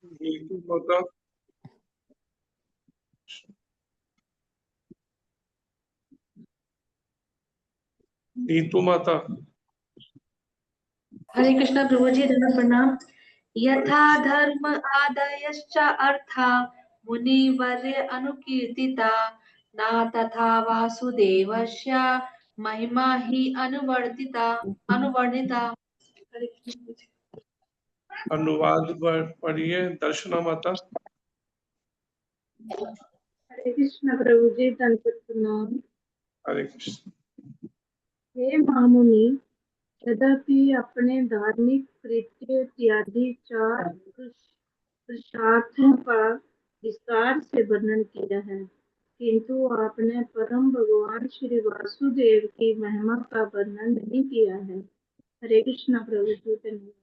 नीतू माता। नीतू माता। हरे कृष्णा प्रभु जी, धन्यवाद प्रणाम। यथा धर्म आदयश्च अर्था मुनिवर्य अनुकीर्तिता ना तथा वासुदेवस्य महिमा ही अनुवर्णिता। हरे कृष्ण। अनुवाद पढ़िए दर्शना माता। हरे कृष्ण प्रभु जी, धन्यवाद प्रणाम। हरे कृष्ण। हे महामुनि, यद्यपि अपने धार्मिक कृत्य इत्यादि चार पुरुषार्थों का विस्तार से वर्णन किया है, किंतु आपने परम भगवान श्री वासुदेव की महिमा का वर्णन नहीं किया है। हरे कृष्ण प्रभु जी, धन्यवाद।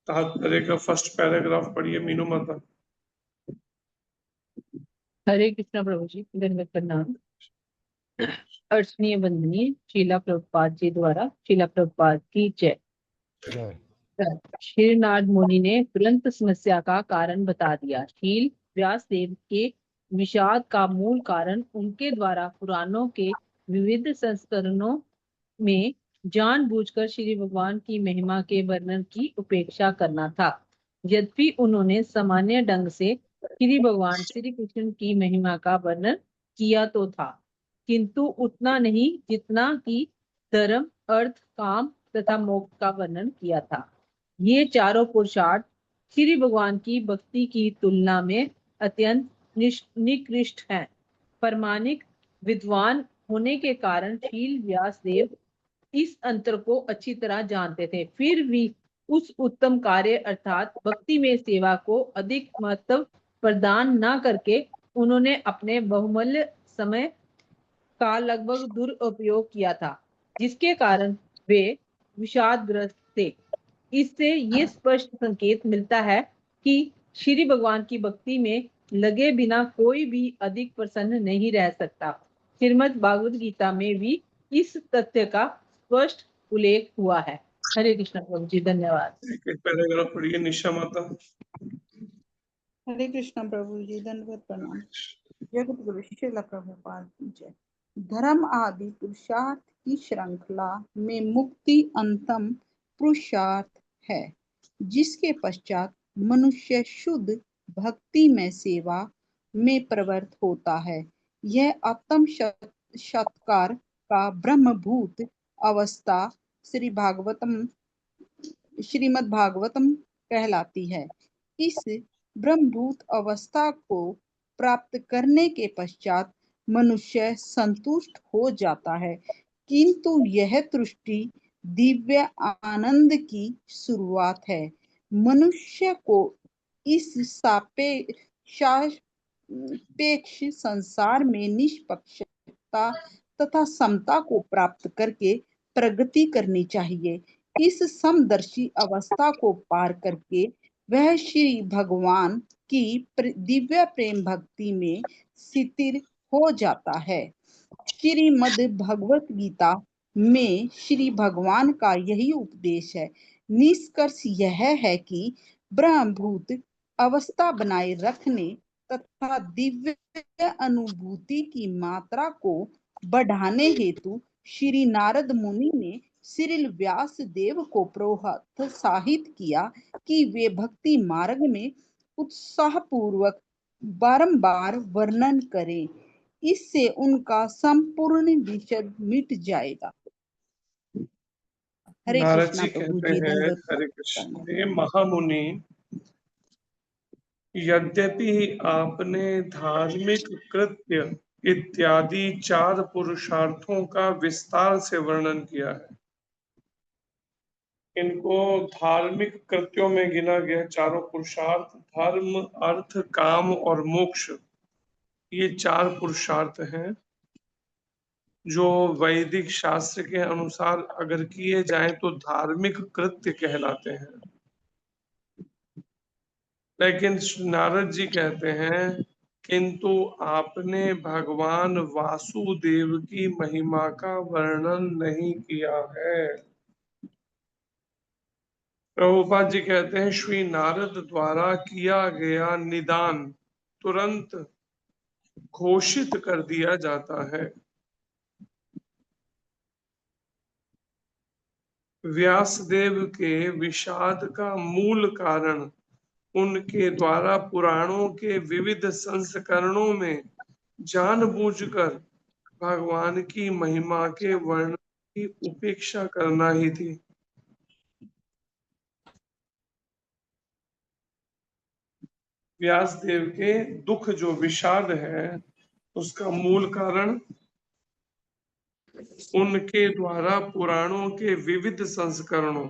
तात्पर्य का फर्स्ट पैराग्राफ पढ़िए मीनू माता। हरे कृष्णा प्रभु जी, धन्यवाद प्रणाम। अर्चनीय वंदनीय शीला प्रभुपाद जी द्वारा शीला प्रभुपाद की जय। श्रीनाथ मुनि ने तुरंत समस्या का कारण बता दिया। शील व्यासदेव के विषाद का मूल कारण उनके द्वारा पुराणों के विविध संस्करणों में जानबूझकर श्री भगवान की महिमा के वर्णन की उपेक्षा करना था। यद्यपि उन्होंने सामान्य ढंग से श्री भगवान श्री कृष्ण की महिमा का वर्णन किया तो था, किंतु उतना नहीं जितना कि धर्म, अर्थ, काम तथा मोक्ष का वर्णन किया था। ये चारों पुरुषार्थ श्री भगवान की भक्ति की तुलना में अत्यंत निकृष्ट हैं। प्रामाणिक विद्वान होने के कारण शील व्यासदेव इस अंतर को अच्छी तरह जानते थे। फिर भी उस उत्तम कार्य अर्थात भक्ति में सेवा को अधिक महत्व प्रदान न करके उन्होंने अपने बहुमूल्य समय का लगभग दुरुपयोग किया था, जिसके कारण वे विषादग्रस्त थे। इससे ये स्पष्ट संकेत मिलता है कि श्री भगवान की भक्ति में लगे बिना कोई भी अधिक प्रसन्न नहीं रह सकता। श्रीमद् भागवत गीता में भी इस तथ्य का स्पष्ट उल्लेख हुआ है। हरे कृष्ण प्रभु जी, धन्यवाद। एक पैराग्राफ पढ़िए निशा माता। हरे कृष्ण प्रभु जी, धन्यवाद प्रणाम। जगत गुरु श्रील प्रभुपाद की जय। धर्म आदि पुरुषार्थ की श्रृंखला में मुक्ति अंतम पुरुषार्थ है, जिसके पश्चात मनुष्य शुद्ध भक्ति में सेवा में प्रवृत्त होता है। यह आत्म सत्कार का ब्रह्मभूत अवस्था श्रीमद् भागवतम कहलाती है। इस ब्रह्मभूत अवस्था को प्राप्त करने के पश्चात मनुष्य संतुष्ट हो जाता है, किंतु यह तुष्टि दिव्य आनंद की शुरुआत है। मनुष्य को इस सापेक्ष संसार में निष्पक्षता तथा समता को प्राप्त करके प्रगति करनी चाहिए। इस समदर्शी अवस्था को पार करके वह श्री भगवान की दिव्य प्रेम भक्ति में स्थिर हो जाता है। श्रीमद् भगवत गीता में श्री भगवान का यही उपदेश है। निष्कर्ष यह है कि ब्रह्मभूत अवस्था बनाए रखने तथा दिव्य अनुभूति की मात्रा को बढ़ाने हेतु श्री नारद मुनि ने श्री व्यास देव को प्रोत्साहित किया कि वे भक्ति मार्ग में उत्साहपूर्वक बारंबार वर्णन करें। इससे उनका संपूर्ण विषय मिट जाएगा। हरे नारद कृष्णा जी प्रभु कहते जी, हैं, दंडवत हरे कृष्ण, हे महामुनि, यद्यपि आपने धार्मिक कृत्य इत्यादि चार पुरुषार्थों का विस्तार से वर्णन किया है। इनको धार्मिक कृत्यों में गिना गया चारों पुरुषार्थ, धर्म, अर्थ, काम और मोक्ष। ये चार पुरुषार्थ हैं जो वैदिक शास्त्र के अनुसार अगर किए जाएं तो धार्मिक कृत्य कहलाते हैं। लेकिन नारद जी कहते हैं, किंतु आपने भगवान वासुदेव की महिमा का वर्णन नहीं किया है। प्रभुपाद जी कहते हैं श्री नारद द्वारा किया गया निदान तुरंत घोषित कर दिया जाता है। व्यासदेव के विषाद का मूल कारण उनके द्वारा पुराणों के विविध संस्करणों में जानबूझकर भगवान की महिमा के वर्णन की उपेक्षा करना ही थी। व्यासदेव के दुख जो विषाद है उसका मूल कारण उनके द्वारा पुराणों के विविध संस्करणों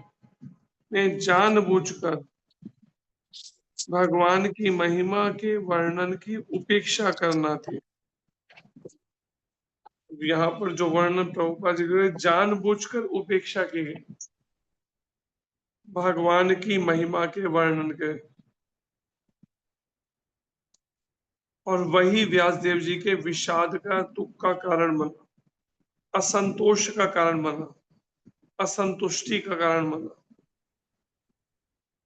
में जानबूझकर भगवान की महिमा के वर्णन की उपेक्षा करना थी। यहाँ पर जो वर्णन प्रभुपाद जी ने जानबूझकर उपेक्षा की गई भगवान की महिमा के वर्णन के, और वही व्यासदेव जी के विषाद का दुख का कारण बना, असंतोष का कारण बना, असंतुष्टि का कारण बना।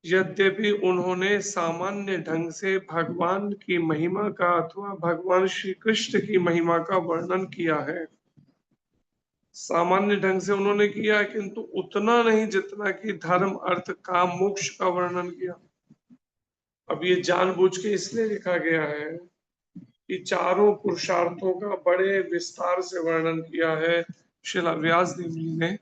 यद्यपि उन्होंने सामान्य ढंग से भगवान की महिमा का अथवा भगवान श्री कृष्ण की महिमा का वर्णन किया है, सामान्य ढंग से उन्होंने किया, किंतु उतना नहीं जितना कि धर्म अर्थ काम मोक्ष का वर्णन किया। अब ये जानबूझ के इसलिए लिखा गया है कि चारों पुरुषार्थों का बड़े विस्तार से वर्णन किया है श्रील व्यासदेव जी ने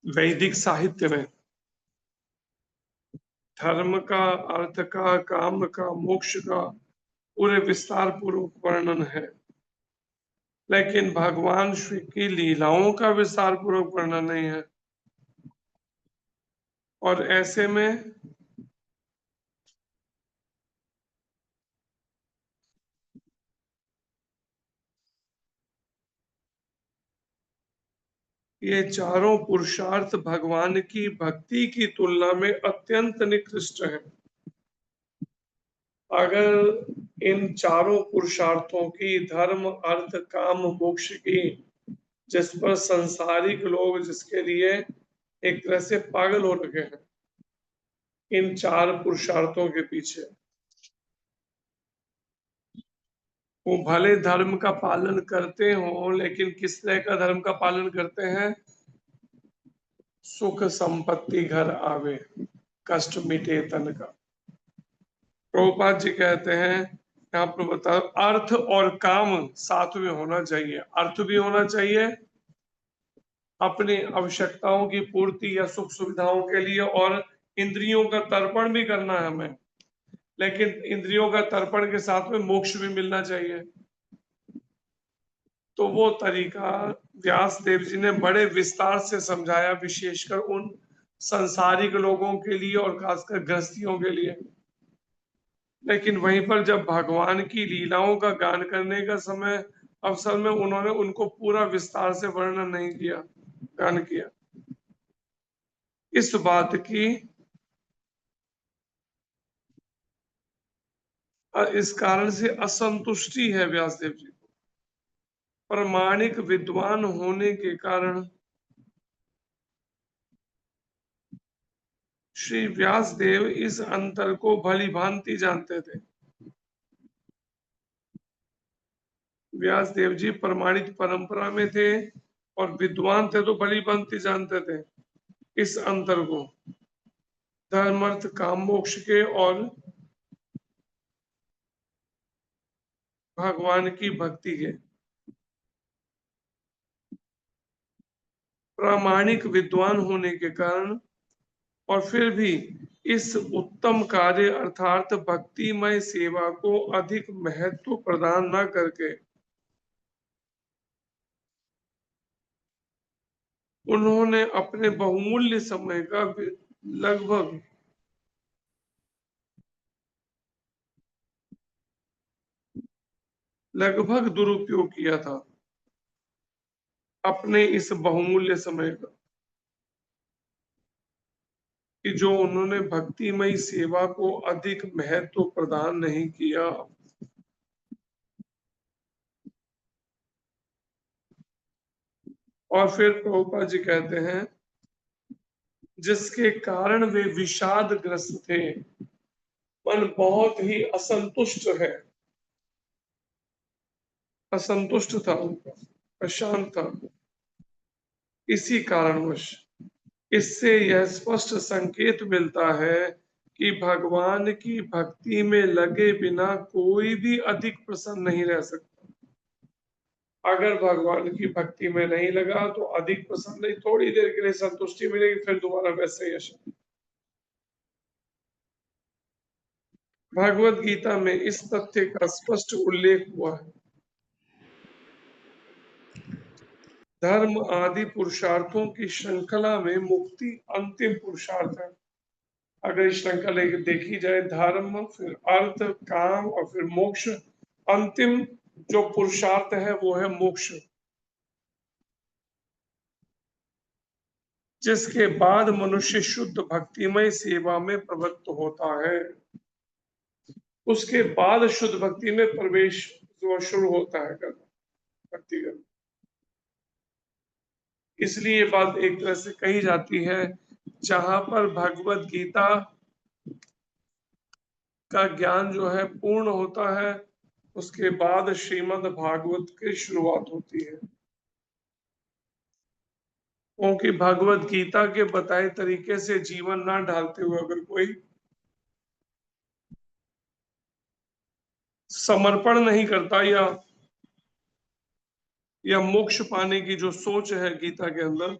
वैदिक साहित्य में। धर्म का, अर्थ का, काम का, मोक्ष का पूरे विस्तार पूर्वक वर्णन है, लेकिन भगवान श्री की लीलाओं का विस्तार पूर्वक वर्णन नहीं है। और ऐसे में ये चारों पुरुषार्थ भगवान की भक्ति की तुलना में अत्यंत निकृष्ट हैं। अगर इन चारों पुरुषार्थों की, धर्म अर्थ काम मोक्ष की, जिस पर संसारिक लोग जिसके लिए एक तरह से पागल हो रखे हैं, इन चार पुरुषार्थों के पीछे वो भले धर्म का पालन करते हो, लेकिन किस तरह का धर्म का पालन करते हैं? सुख संपत्ति घर आवे, कष्ट मिटे तन का। प्रभुपाद जी कहते हैं यहाँ पर बताओ, अर्थ और काम साथ में होना चाहिए। अर्थ भी होना चाहिए अपनी आवश्यकताओं की पूर्ति या सुख सुविधाओं के लिए, और इंद्रियों का तर्पण भी करना है हमें, लेकिन इंद्रियों का तर्पण के साथ में मोक्ष भी मिलना चाहिए। तो वो तरीका व्यास देव जी ने बड़े विस्तार से समझाया, विशेषकर उन संसारिक लोगों के लिए और खासकर गृहस्थियों के लिए। लेकिन वहीं पर जब भगवान की लीलाओं का गान करने का समय अवसर में उन्होंने उनको पूरा विस्तार से वर्णन नहीं किया, गान किया। इस बात की, इस कारण से असंतुष्टि है व्यासदेव जी को। प्रामाणिक विद्वान होने के कारण श्री व्यासदेव इस अंतर को भली भांति जानते थे। व्यासदेव जी प्रमाणित परंपरा में थे और विद्वान थे, तो भली भांति जानते थे इस अंतर को, धर्म अर्थ काम मोक्ष के और भगवान की भक्ति के। प्रामाणिक विद्वान होने के कारण और फिर भी इस उत्तम कार्य अर्थात भक्तिमय सेवा को अधिक महत्व प्रदान न करके उन्होंने अपने बहुमूल्य समय का लगभग दुरुपयोग किया था, अपने इस बहुमूल्य समय का, कि जो उन्होंने भक्तिमय सेवा को अधिक महत्व प्रदान नहीं किया। और फिर प्रभुपाद जी कहते हैं जिसके कारण वे विषादग्रस्त थे, मन बहुत ही असंतुष्ट है, असंतुष्ट था उनका, अशांत था। इसी कारणवश इससे यह स्पष्ट संकेत मिलता है कि भगवान की भक्ति में लगे बिना कोई भी अधिक प्रसन्न नहीं रह सकता। अगर भगवान की भक्ति में नहीं लगा तो अधिक प्रसन्न नहीं, थोड़ी देर के लिए संतुष्टि मिलेगी, फिर दोबारा वैसे ही अशांत। भगवत गीता में इस तथ्य का स्पष्ट उल्लेख हुआ है। धर्म आदि पुरुषार्थों की श्रृंखला में मुक्ति अंतिम पुरुषार्थ है। अगर इस श्रृंखला देखी जाए, धर्म, फिर अर्थ, काम और फिर मोक्ष, अंतिम जो पुरुषार्थ है वो है मोक्ष, जिसके बाद मनुष्य शुद्ध भक्तिमय सेवा में प्रवृत्त होता है। उसके बाद शुद्ध भक्ति में प्रवेश जो शुरू होता है करना, भक्ति करना। इसलिए ये बात एक तरह से कही जाती है, जहां पर भगवत गीता का ज्ञान जो है पूर्ण होता है, उसके बाद श्रीमद् भागवत की शुरुआत होती है। क्योंकि भगवत गीता के बताए तरीके से जीवन ना ढालते हुए अगर कोई समर्पण नहीं करता या मोक्ष पाने की जो सोच है गीता के अंदर,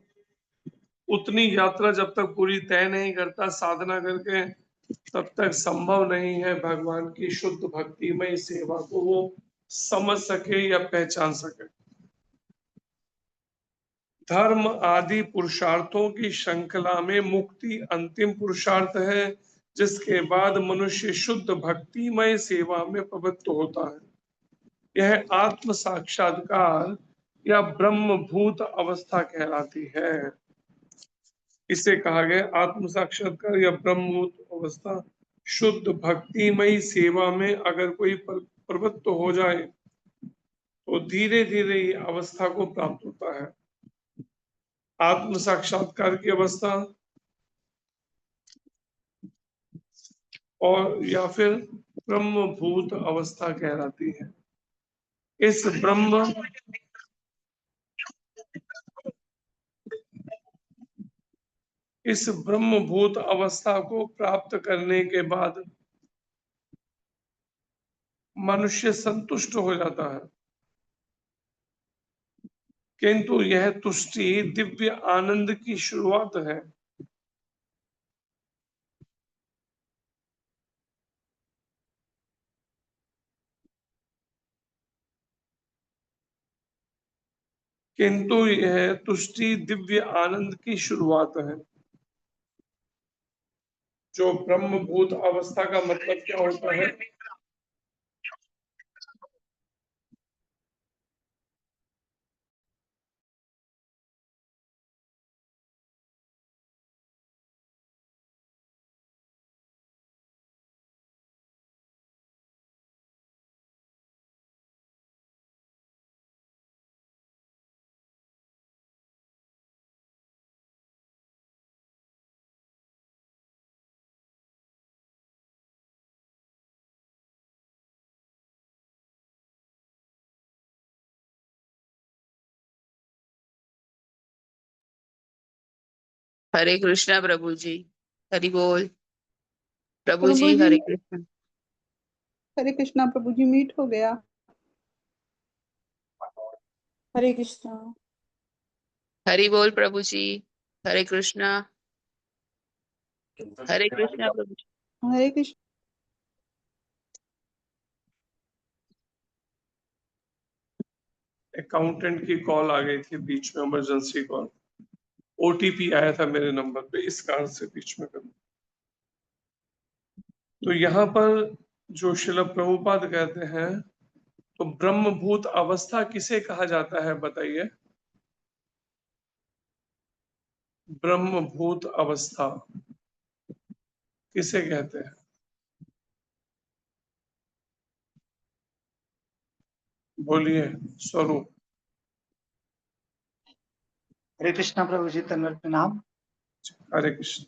उतनी यात्रा जब तक पूरी तय नहीं करता साधना करके, तब तक संभव नहीं है भगवान की शुद्ध भक्तिमय सेवा को वो समझ सके या पहचान सके। धर्म आदि पुरुषार्थों की श्रृंखला में मुक्ति अंतिम पुरुषार्थ है, जिसके बाद मनुष्य शुद्ध भक्तिमय सेवा में प्रवृत्त होता है। यह आत्म साक्षात्कार या ब्रह्मभूत अवस्था कहलाती है। इसे कहा गया आत्म साक्षात्कार या ब्रह्मभूत अवस्था। शुद्ध भक्तिमय सेवा में अगर कोई प्रवृत्त हो जाए तो धीरे धीरे ये अवस्था को प्राप्त होता है। आत्म साक्षात्कार की अवस्था और या फिर ब्रह्मभूत अवस्था कहलाती है। इस ब्रह्मभूत अवस्था को प्राप्त करने के बाद मनुष्य संतुष्ट हो जाता है, किंतु यह तुष्टि दिव्य आनंद की शुरुआत है। किंतु यह तुष्टि दिव्य आनंद की शुरुआत है। जो ब्रह्मभूत अवस्था का मतलब क्या होता है? हरे कृष्णा प्रभु जी। हरि बोल। प्रभु प्रभु जी जी, हरे कृष्ण। हरे कृष्णा प्रभु जी, मीट हो गया। हरे कृष्णा। हरि बोल प्रभु जी। हरे कृष्णा। हरे कृष्णा प्रभु जी। हरे कृष्ण। अकाउंटेंट की कॉल आ गई थी बीच में, इमरजेंसी कॉल। ओटीपी आया था मेरे नंबर पे, इस कारण से बीच में कर। तो यहाँ पर जो शिल प्रभुपाद कहते हैं, तो ब्रह्मभूत अवस्था किसे कहा जाता है बताइए? ब्रह्मभूत अवस्था किसे कहते हैं? बोलिए। स्वरूप। हरे कृष्णा प्रभु जी, तनवत प्रणाम। हरे कृष्ण।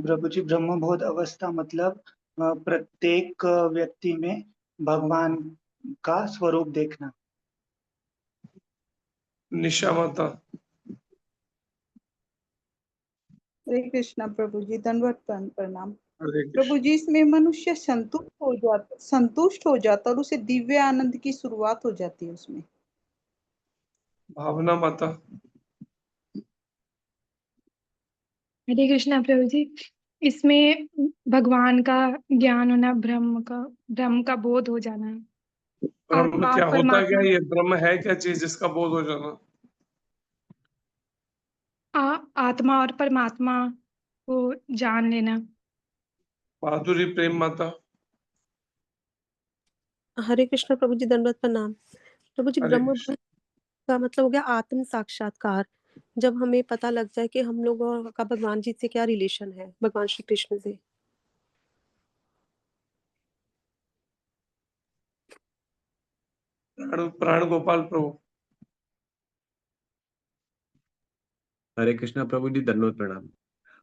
प्रभु जी, ब्रह्मबोध अवस्था मतलब प्रत्येक व्यक्ति में भगवान का स्वरूप देखना। निशा माता। हरे कृष्णा प्रभु जी, दंडवत प्रणाम। हरे प्रभु कृष्ण। जी, इसमें मनुष्य संतुष्ट हो जाता और उसे दिव्य आनंद की शुरुआत हो जाती है उसमें। भावना माता। हरे कृष्णा प्रभु जी, इसमें भगवान का ज्ञान होना, ब्रह्म का बोध हो जाना, ब्रह्म आत्मा और क्या होता क्या? परमात्मा, ये ब्रह्म है क्या चीज जिसका बोध हो जाना? आत्मा और परमात्मा को जान लेना। माधुरी प्रेम माता। हरे कृष्ण प्रभु जी, दंडवत प्रणाम। प्रभु जी, हरे ब्रह्म कृष्ण। का मतलब हो गया आत्म साक्षात्कार। जब हमें पता लग जाए कि हम लोगों का भगवान जी से क्या रिलेशन है, भगवान श्री कृष्ण से। प्राण गोपाल प्रभु। हरे कृष्णा प्रभु जी, दंडवत प्रणाम।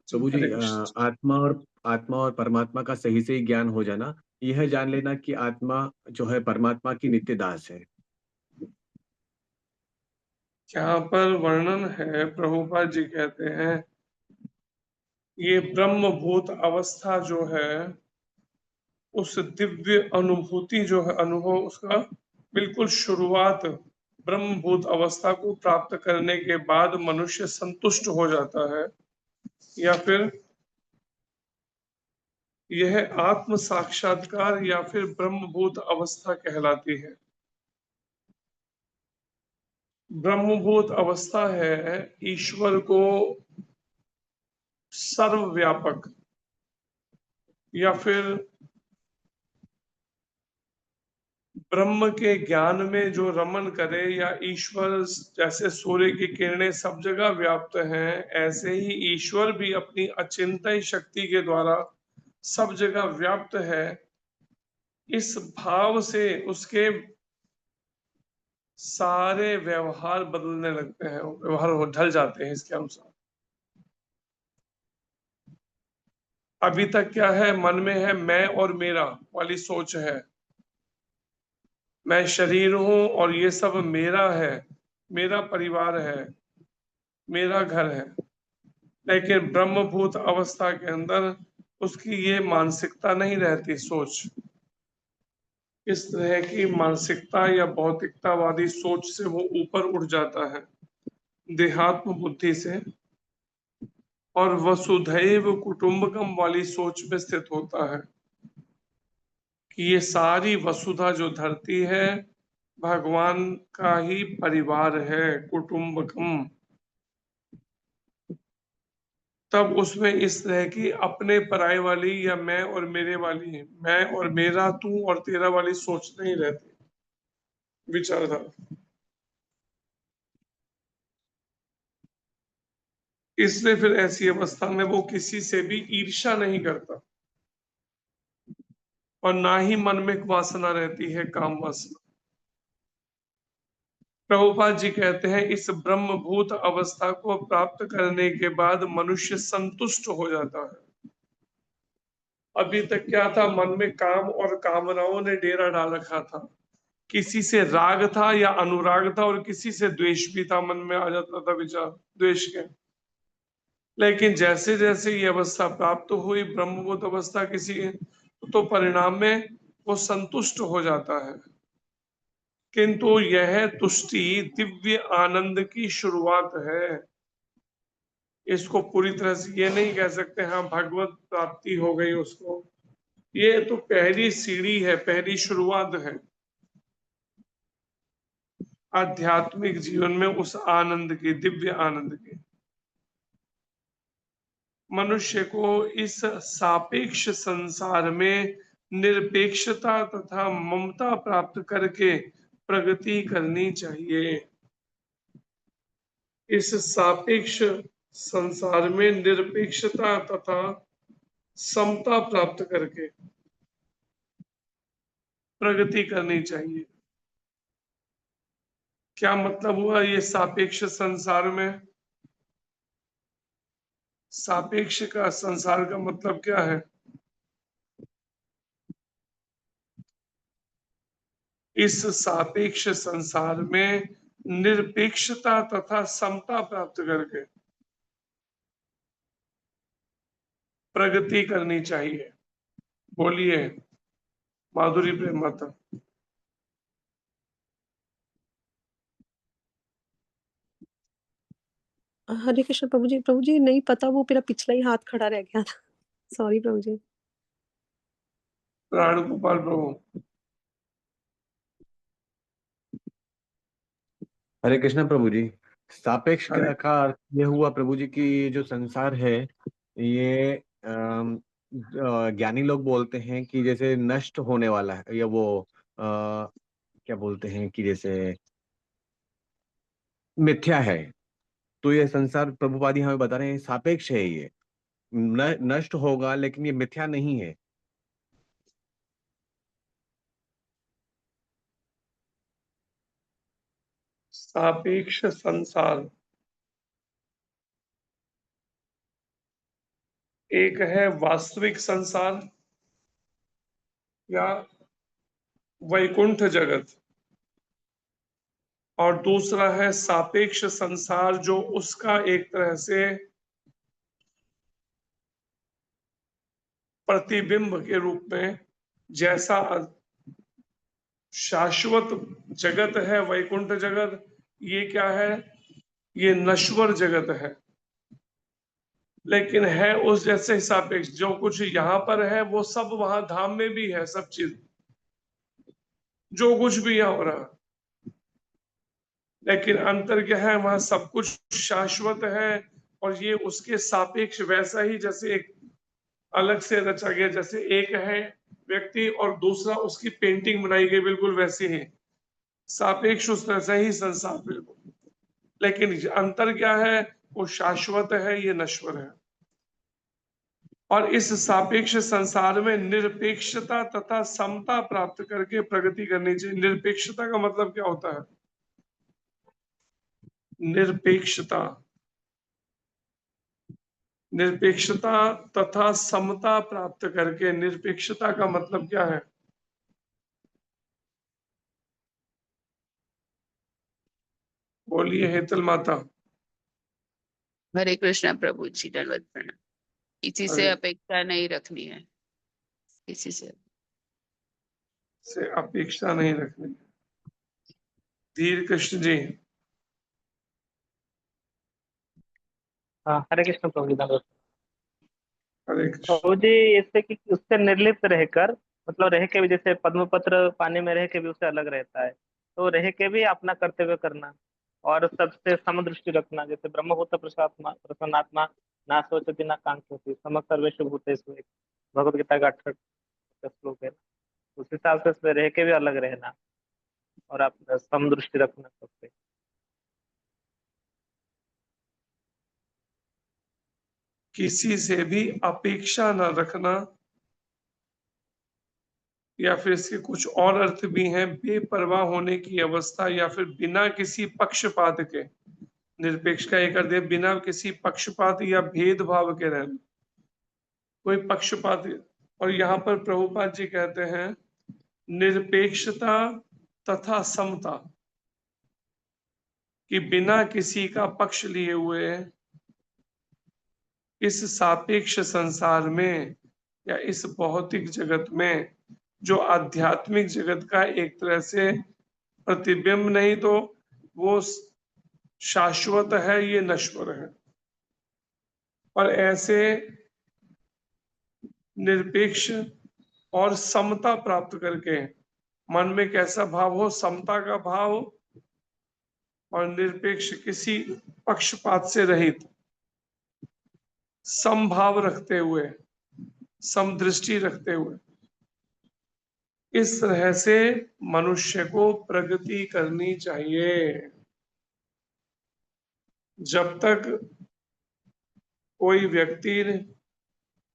प्रभु जी, हरे कृष्ण। आत्मा और परमात्मा का सही से ज्ञान हो जाना, यह जान लेना कि आत्मा जो है परमात्मा की नित्य दास है। यहाँ पर वर्णन है, प्रभुपाद जी कहते हैं ये ब्रह्मभूत अवस्था जो है, उस दिव्य अनुभूति जो है, अनुभव उसका बिल्कुल शुरुआत ब्रह्मभूत अवस्था को प्राप्त करने के बाद मनुष्य संतुष्ट हो जाता है, या फिर यह आत्म साक्षात्कार या फिर ब्रह्मभूत अवस्था कहलाती है। ब्रह्मभूत अवस्था है ईश्वर को सर्वव्यापक या फिर ब्रह्म के ज्ञान में जो रमन करे, या ईश्वर जैसे सूर्य की किरणें सब जगह व्याप्त हैं, ऐसे ही ईश्वर भी अपनी अचिंत्य शक्ति के द्वारा सब जगह व्याप्त है। इस भाव से उसके सारे व्यवहार बदलने लगते हैं, व्यवहार ढल जाते हैं इसके अनुसार। अभी तक क्या है, मन में है मैं और मेरा वाली सोच है, मैं शरीर हूं और ये सब मेरा है, मेरा परिवार है, मेरा घर है। लेकिन ब्रह्मभूत अवस्था के अंदर उसकी ये मानसिकता नहीं रहती, सोच। इस तरह की मानसिकता या भौतिकतावादी सोच से वो ऊपर उठ जाता है, देहात्म बुद्धि से, और वसुधैव कुटुंबकम वाली सोच में स्थित होता है कि ये सारी वसुधा जो धरती है भगवान का ही परिवार है, कुटुंबकम। तब उसमें इस तरह की अपने पराये वाली या मैं और मेरे वाली, मैं और मेरा, तू और तेरा वाली सोच नहीं रहती, विचारधारा। इसलिए फिर ऐसी अवस्था में वो किसी से भी ईर्ष्या नहीं करता, और ना ही मन में वासना रहती है, काम वासना। प्रभुपाद जी कहते हैं इस ब्रह्मभूत अवस्था को प्राप्त करने के बाद मनुष्य संतुष्ट हो जाता है। अभी तक क्या था, मन में काम और कामनाओं ने डेरा डाल रखा था, किसी से राग था या अनुराग था, और किसी से द्वेष भी था, मन में आ जाता था विचार द्वेष के। लेकिन जैसे जैसे ये अवस्था प्राप्त हुई, ब्रह्मभूत अवस्था किसी, तो परिणाम में वो संतुष्ट हो जाता है। किंतु यह तुष्टि दिव्य आनंद की शुरुआत है। इसको पूरी तरह से ये नहीं कह सकते हाँ भगवत प्राप्ति हो गई उसको, ये तो पहली सीढ़ी है, पहली शुरुआत है आध्यात्मिक जीवन में उस आनंद की, दिव्य आनंद की। मनुष्य को इस सापेक्ष संसार में निरपेक्षता तथा ममता प्राप्त करके प्रगति करनी चाहिए। इस सापेक्ष संसार में निरपेक्षता तथा समता प्राप्त करके प्रगति करनी चाहिए। क्या मतलब हुआ ये सापेक्ष संसार में? सापेक्ष का संसार का मतलब क्या है? इस सापेक्ष संसार में निरपेक्षता तथा समता प्राप्त करके प्रगति करनी चाहिए। बोलिए माधुरी प्रेम माता। हरे कृष्ण प्रभु जी नहीं पता, वो मेरा पिछला ही हाथ खड़ा रह गया था। सॉरी प्रभु जी। प्राण गोपाल प्रभु। हरे कृष्ण प्रभु जी। सापेक्ष हरे का अर्थ ये हुआ प्रभु जी कि ये जो संसार है ये ज्ञानी लोग बोलते हैं कि जैसे नष्ट होने वाला है, या वो क्या बोलते हैं कि जैसे मिथ्या है। तो ये संसार प्रभुपादी हमें बता रहे हैं सापेक्ष है, ये नष्ट होगा लेकिन ये मिथ्या नहीं है। सापेक्ष संसार एक है वास्तविक संसार या वैकुंठ जगत, और दूसरा है सापेक्ष संसार जो उसका एक तरह से प्रतिबिंब के रूप में, जैसा शाश्वत जगत है वैकुंठ जगत, ये क्या है? ये नश्वर जगत है, लेकिन है उस जैसे सापेक्ष। जो कुछ यहाँ पर है वो सब वहां धाम में भी है, सब चीज जो कुछ भी यहाँ हो रहा, लेकिन अंतर क्या है? वहां सब कुछ शाश्वत है और ये उसके सापेक्ष वैसा ही, जैसे एक अलग से रचा गया, जैसे एक है व्यक्ति और दूसरा उसकी पेंटिंग बनाई गई बिल्कुल वैसे ही सापेक्ष उस तरह से ही संसार बिल्कुल, लेकिन अंतर क्या है? वो शाश्वत है, ये नश्वर है। और इस सापेक्ष संसार में निरपेक्षता तथा समता प्राप्त करके प्रगति करनी चाहिए। निरपेक्षता का मतलब क्या होता है? निरपेक्षता, निरपेक्षता तथा समता प्राप्त करके। निरपेक्षता का मतलब क्या है? बोलिए हेतल माता। हरे कृष्णा प्रभु जी, दंडवत प्रणाम। किसी से अरे अपेक्षा नहीं रखनी है, किसी से अपेक्षा नहीं रखनी। धीर कृष्ण जी। हाँ, हरे कृष्ण प्रभु जी धन्यवाद। हरे कृष्ण। प्रभु जी, इससे कि उससे निर्लिप्त रहकर, मतलब रह के भी, जैसे पद्म पत्र पानी में रह के भी उससे अलग रहता है, तो रह के भी अपना कर्तव्य करना और सबसे समदृष्टि रखना, जैसे ब्रह्मभूत प्रसन्नात्मा ना सोचती ना कांक्षति सम सर्वेषु भूतेषु, एक भगवत गीता का 68 श्लोक है। उस हिसाब से उसमें रह के भी अलग रहना और आप समदृष्टि रखना सबसे। किसी से भी अपेक्षा न रखना, या फिर इसके कुछ और अर्थ भी हैं। बेपरवाह होने की अवस्था या फिर बिना किसी पक्षपात के। निरपेक्ष का एक अर्थ है बिना किसी पक्षपात या भेदभाव के रहना, कोई पक्षपात। और यहाँ पर प्रभुपाद जी कहते हैं निरपेक्षता तथा समता, कि बिना किसी का पक्ष लिए हुए इस सापेक्ष संसार में या इस भौतिक जगत में, जो आध्यात्मिक जगत का एक तरह से प्रतिबिंब नहीं तो वो शाश्वत है, ये नश्वर है। और ऐसे निरपेक्ष और समता प्राप्त करके मन में कैसा भाव हो? समता का भाव, और निरपेक्ष किसी पक्षपात से रहित, समभाव रखते हुए, समदृष्टि रखते हुए, इस तरह से मनुष्य को प्रगति करनी चाहिए। जब तक कोई व्यक्ति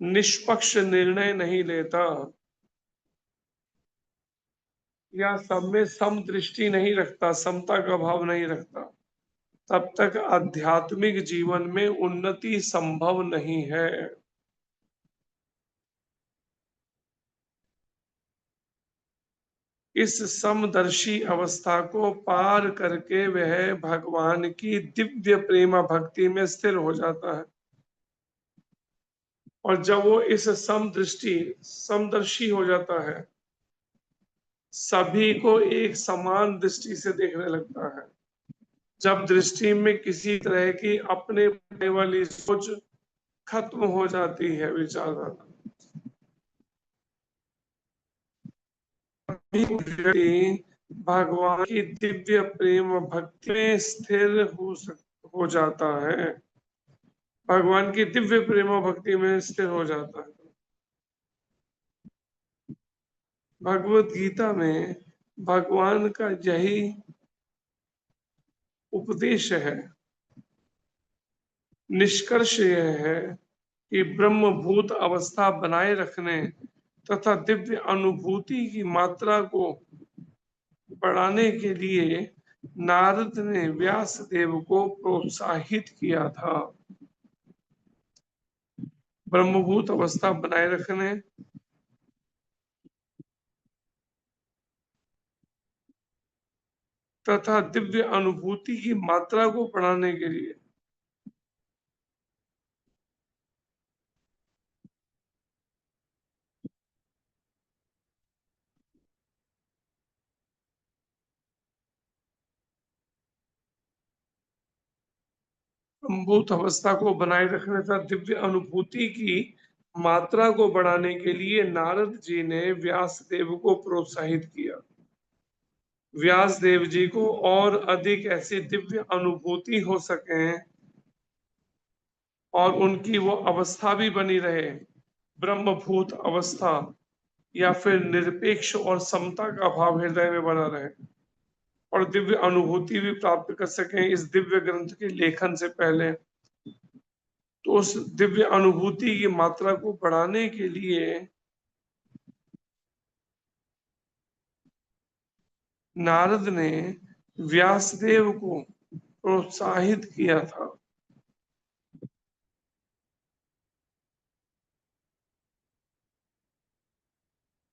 निष्पक्ष निर्णय नहीं लेता या सब में सम दृष्टि नहीं रखता, समता का भाव नहीं रखता, तब तक आध्यात्मिक जीवन में उन्नति संभव नहीं है। इस समदर्शी अवस्था को पार करके वह भगवान की दिव्य प्रेम भक्ति में स्थिर हो जाता है। और जब वो इस समदर्शी हो जाता है, सभी को एक समान दृष्टि से देखने लगता है। जब दृष्टि में किसी तरह की अपने वाली सोच खत्म हो जाती है, विचारधारा, भगवान की दिव्य प्रेम भक्ति में स्थिर हो जाता है, भगवान की दिव्य प्रेम भक्ति में स्थिर हो जाता है। भगवत गीता में भगवान का यही उपदेश है। निष्कर्ष यह है कि ब्रह्मभूत अवस्था बनाए रखने तथा दिव्य अनुभूति की मात्रा को बढ़ाने के लिए नारद ने व्यास देव को प्रोत्साहित किया था। ब्रह्मभूत अवस्था बनाए रखने तथा दिव्य अनुभूति की मात्रा को बढ़ाने के लिए ब्रह्मभूत अवस्था को बनाए रखने तथा दिव्य अनुभूति की मात्रा को बढ़ाने के लिए नारद जी ने व्यास देव को प्रोत्साहित किया। व्यास देव जी को और अधिक ऐसी दिव्य अनुभूति हो सके और उनकी वो अवस्था भी बनी रहे, ब्रह्मभूत अवस्था, या फिर निरपेक्ष और समता का भाव हृदय में बना रहे और दिव्य अनुभूति भी प्राप्त कर सकें इस दिव्य ग्रंथ के लेखन से पहले। तो उस दिव्य अनुभूति की मात्रा को बढ़ाने के लिए नारद ने व्यासदेव को प्रोत्साहित किया था।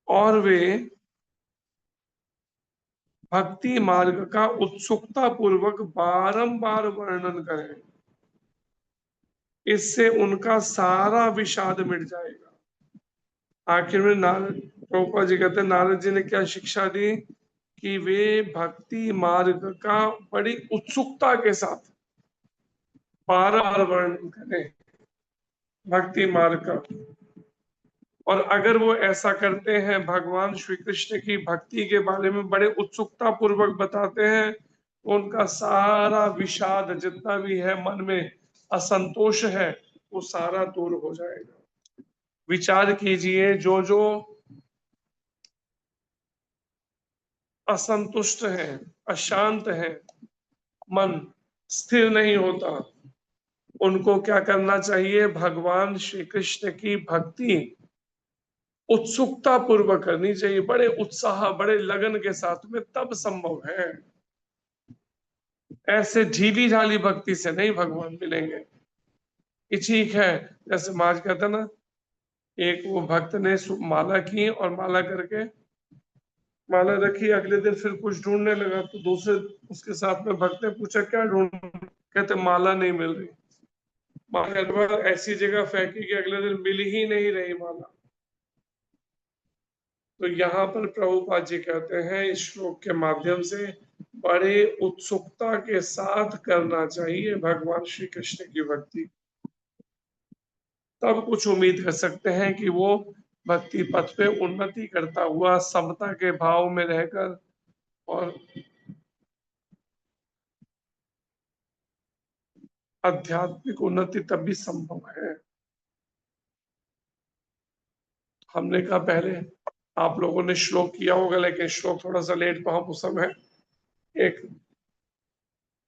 और वे भक्ति मार्ग का उत्सुकता पूर्वक बारंबार वर्णन करें, इससे उनका सारा विषाद मिट जाएगा। आखिर में प्रभुपाद जी कहते हैं, नारद जी ने क्या शिक्षा दी कि वे भक्ति मार्ग का बड़ी उत्सुकता के साथ बार-बार वर्णन करें भक्ति मार्ग का। और अगर वो ऐसा करते हैं, भगवान श्री कृष्ण की भक्ति के बारे में बड़े उत्सुकता पूर्वक बताते हैं, तो उनका सारा विषाद जितना भी है, मन में असंतोष है, वो सारा दूर हो जाएगा। विचार कीजिए, जो जो असंतुष्ट है, अशांत है, मन स्थिर नहीं होता, उनको क्या करना चाहिए? भगवान श्री कृष्ण की भक्ति उत्सुकता पूर्वक करनी चाहिए, बड़े उत्साह, बड़े लगन के साथ में, तब संभव है। ऐसे ढीली ढाली भक्ति से नहीं भगवान मिलेंगे। ये ठीक है, जैसे महाराज कहते ना, एक वो भक्त ने माला की और माला करके माला रखी, अगले दिन फिर कुछ ढूंढने लगा, तो दूसरे उसके साथ में भक्त ने पूछा क्या ढूंढ, कहते माला नहीं मिल रही। माला ऐसी जगह फेंकी कि अगले दिन मिल ही नहीं रही माला। तो यहाँ पर प्रभुपाद जी कहते हैं इस श्लोक के माध्यम से, बड़े उत्सुकता के साथ करना चाहिए भगवान श्री कृष्ण की भक्ति, तब कुछ उम्मीद कर सकते हैं कि वो भक्ति पथ पे उन्नति करता हुआ समता के भाव में रहकर और आध्यात्मिक उन्नति तब भी संभव है। हमने कहा पहले आप लोगों ने श्लोक किया होगा, लेकिन श्लोक थोड़ा सा लेट पहुंचा उस समय। एक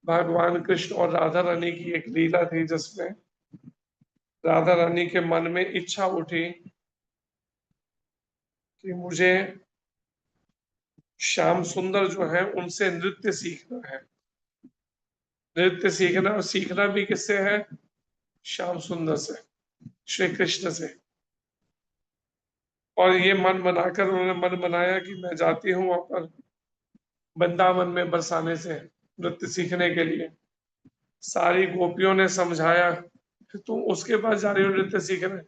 भगवान कृष्ण और राधा रानी की एक लीला थी, जिसमें राधा रानी के मन में इच्छा उठी कि मुझे श्याम सुंदर जो है उनसे नृत्य सीखना है। नृत्य सीखना, और सीखना भी किससे है? श्याम सुंदर से, श्री कृष्ण से। और ये मन बनाकर उन्होंने मन बनाया कि मैं जाती हूँ वहां पर वृंदावन में बरसाने से नृत्य सीखने के लिए। सारी गोपियों ने समझाया कि तुम उसके पास जा रही हो नृत्य सीखने।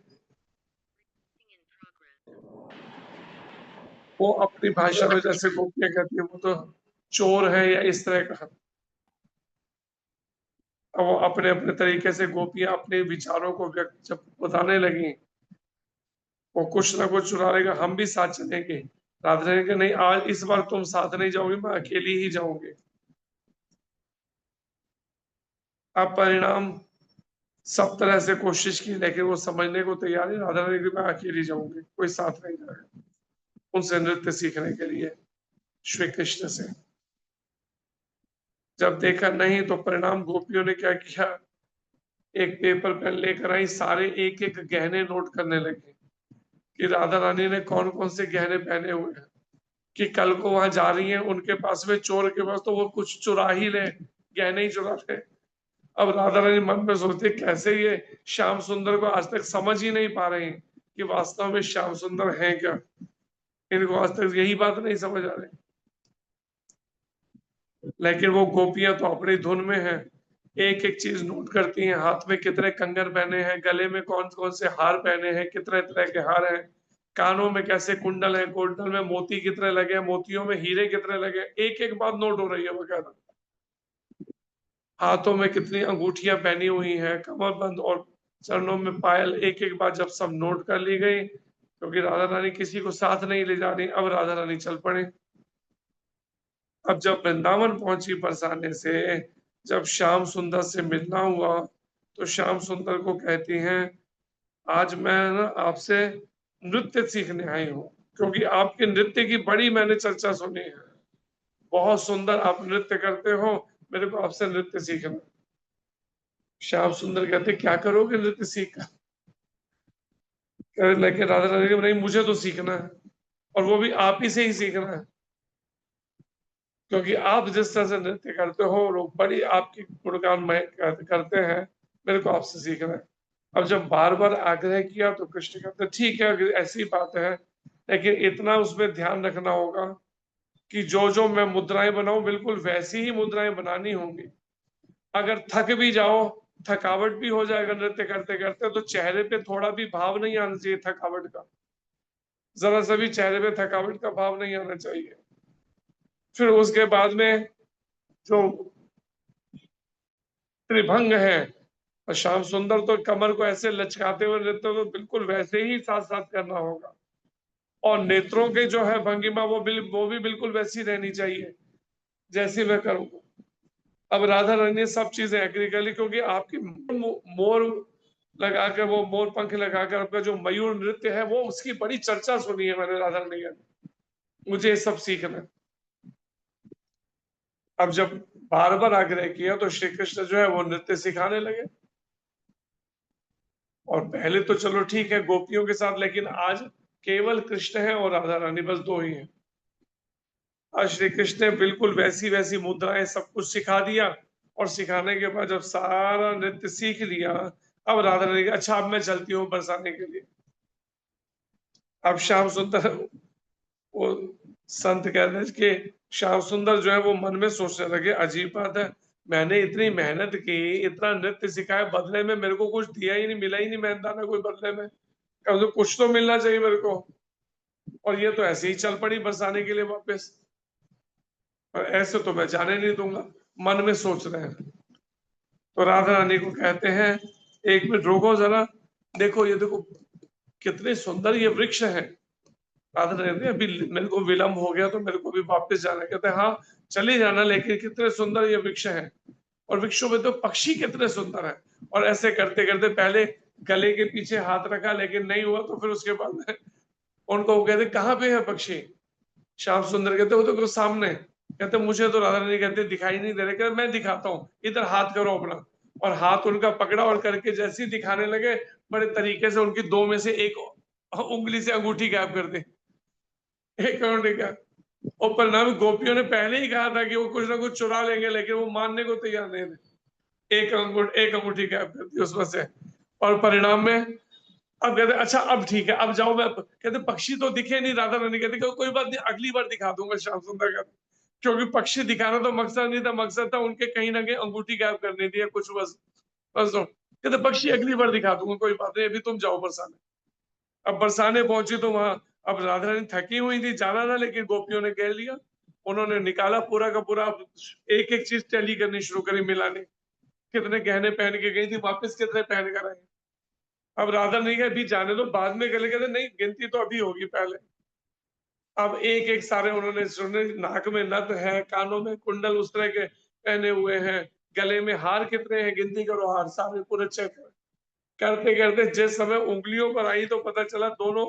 वो अपनी भाषा में जैसे गोपियां कहती है वो तो चोर है या इस तरह का। अब वो अपने अपने तरीके से गोपियां अपने विचारों को व्यक्त जब बताने लगी, वो कुछ ना कुछ चुरा लेगा, हम भी साथ चलेंगे। राधा रानी के नहीं, आज इस बार तुम साथ नहीं जाओगे, मैं अकेली ही जाऊंगी। अब परिणाम सब तरह से कोशिश की, लेकिन वो समझने को तैयार नहीं। राधा रानी की मैं अकेली जाऊंगी, कोई साथ नहीं जाएगा उनसे नृत्य सीखने के लिए श्री कृष्ण से। जब देखा नहीं तो परिणाम गोपियों ने क्या किया, एक पेपर पेन लेकर आई, सारे एक एक गहने नोट करने लगे कि राधा रानी ने कौन कौन से गहने पहने हुए हैं, कि कल को वहां जा रही हैं उनके पास में चोर के पास तो वो कुछ चुरा ही ले, गहने ही चुरा ले। अब राधा रानी मन में सोचती कैसे ये श्याम सुंदर को आज तक समझ ही नहीं पा रही कि वास्तव में श्याम सुंदर है क्या। इनको आज तक यही बात नहीं समझ आ रही। लेकिन वो गोपियां तो अपनी धुन में हैं, एक एक चीज नोट करती हैं, हाथ में कितने कंगन पहने हैं, गले में कौन कौन से हार पहने हैं, कितने तरह के हार हैं, कानों में कैसे कुंडल है, कुंडल में मोती कितने लगे हैं, मोतियों में हीरे कितने लगे, एक एक बात नोट हो रही है वगैरह। हाथों में कितनी अंगूठियां पहनी हुई हैं, कमरबंद और चरणों में पायल, एक एक बात जब सब नोट कर ली गई, क्योंकि राधा रानी किसी को साथ नहीं ले जा रही। अब राधा रानी चल पड़े। अब जब वृंदावन पहुंची बरसाने से, जब श्याम सुंदर से मिलना हुआ तो श्याम सुंदर को कहती हैं, आज मैं ना आपसे नृत्य सीखने आई हूँ, क्योंकि आपके नृत्य की बड़ी मैंने चर्चा सुनी है, बहुत सुंदर आप नृत्य करते हो, मेरे को आपसे नृत्य सीखना। श्याम सुंदर कहते क्या करोगे नृत्य सीख कर? लेकिन राधा रानी नहीं, मुझे तो सीखना है, और वो भी आप ही से ही सीखना है, क्योंकि आप जिस तरह से नृत्य करते हो लोग बड़ी आपकी गुणगान करते हैं, मेरे को आपसे सीखना है। अब जब बार बार आग्रह किया तो कृष्ण कहते ठीक है ऐसी बात है, लेकिन इतना उसमें ध्यान रखना होगा कि जो जो मैं मुद्राएं बनाऊं बिल्कुल वैसी ही मुद्राएं बनानी होंगी। अगर थक भी जाओ, थकावट भी हो जाएगा नृत्य करते करते, तो चेहरे पे थोड़ा भी भाव नहीं आना चाहिए थकावट का, जरा सा भी चेहरे पे थकावट का भाव नहीं आना चाहिए। फिर उसके बाद में जो त्रिभंग है, और श्याम सुंदर तो कमर को ऐसे लचकाते हुए नृत्य तो बिल्कुल वैसे ही साथ साथ करना होगा, और नेत्रों के जो है भंगिमा वो भी बिल्कुल वैसी रहनी चाहिए जैसी मैं करूंगा। अब राधा रानी ने सब चीजें एग्री कर ली, क्योंकि आपकी मोर लगाकर, वो मोर पंख लगाकर आपका जो मयूर नृत्य है वो उसकी बड़ी चर्चा सुनी है मैंने राधा रानी का, मुझे सब सीखना। अब जब बार बार आग्रह किया तो श्री कृष्ण जो है वो नृत्य सिखाने लगे। और पहले तो चलो ठीक है गोपियों के साथ, लेकिन आज केवल कृष्ण है और राधा रानी, बस दो ही हैं। आज श्री कृष्ण ने बिल्कुल वैसी वैसी मुद्राएं सब कुछ सिखा दिया, और सिखाने के बाद जब सारा नृत्य सीख लिया, अब राधा रानी अच्छा अब मैं चलती हूँ बरसाने के लिए। अब श्याम सुंदर, वो संत कहते हैं कि श्याम सुंदर जो है वो मन में सोचने लगे अजीब बात है, मैंने इतनी मेहनत की, इतना नृत्य सिखाया, बदले में मेरे को कुछ दिया ही नहीं, मिला ही नहीं मेहनताना कोई बदले में, कम से कुछ तो मिलना चाहिए मेरे को, और ये तो ऐसे ही चल पड़ी बरसाने के लिए वापस, और ऐसे तो मैं जाने नहीं दूंगा, मन में सोच रहे हैं। तो राधा रानी को कहते हैं एक मिनट रुको जरा, देखो ये देखो कितने सुंदर ये वृक्ष है। राधा रानी अभी मेरे को विलम्ब हो गया तो मेरे को भी वापस जाना। कहते हैं हाँ चले जाना, लेकिन कितने सुंदर ये वृक्ष है, और वृक्षों में तो पक्षी कितने सुंदर है। और ऐसे करते करते पहले गले के पीछे हाथ रखा, लेकिन नहीं हुआ, तो फिर उसके बाद में उनको वो कहते कहाँ पे है पक्षी? श्याम सुंदर कहते वो तो सामने। कहते मुझे तो राधा रानी कहते दिखाई नहीं दे रहे। कहते मैं दिखाता हूँ, इधर हाथ करो अपना, और हाथ उनका पकड़ा, और करके जैसे ही दिखाने लगे बड़े तरीके से उनकी दो में से एक उंगली से अंगूठी गायब कर दी, एक अंगूठी का। और परिणाम गोपियों ने पहले ही कहा था कि वो कुछ ना कुछ चुरा लेंगे, लेकिन वो मानने को तैयार नहीं थे। एक अंगूठी गायब कर दी उसमें से, और परिणाम में अब कहते अच्छा अब ठीक है, अब जाओ। मैं कहते पक्षी तो दिखे नहीं, राधा रानी कहते कोई बात नहीं, अगली बार दिखा दूंगा श्याम सुंदर का, क्योंकि पक्षी दिखाना तो मकसद नहीं था, मकसद था उनके कहीं ना कहीं अंगूठी गायब करने दी, कुछ बस कहते पक्षी अगली बार दिखा दूंगा, कोई बात नहीं, अभी तुम जाओ बरसाने। अब बरसाने पहुंची तो वहां अब राधा रानी थकी हुई थी, जाना था, लेकिन गोपियों ने कह लिया, उन्होंने निकाला पूरा का पूरा, एक एक चीज टैली करनी शुरू करी, मिलाने, कितने गहने पहन के गई थी, वापस कितने पहन कर आए। अब राधा नहीं कहा, अभी जाने दो, बाद में गले, कहते नहीं गिनती तो अभी होगी पहले। अब एक एक सारे उन्होंने सुने, नाक में नथ है, कानों में कुंडल उस तरह के पहने हुए हैं, गले में हार कितने हैं, गिनती करो हार, सारे पूरे चेक करते करते जिस समय उंगलियों पर आई तो पता चला दोनों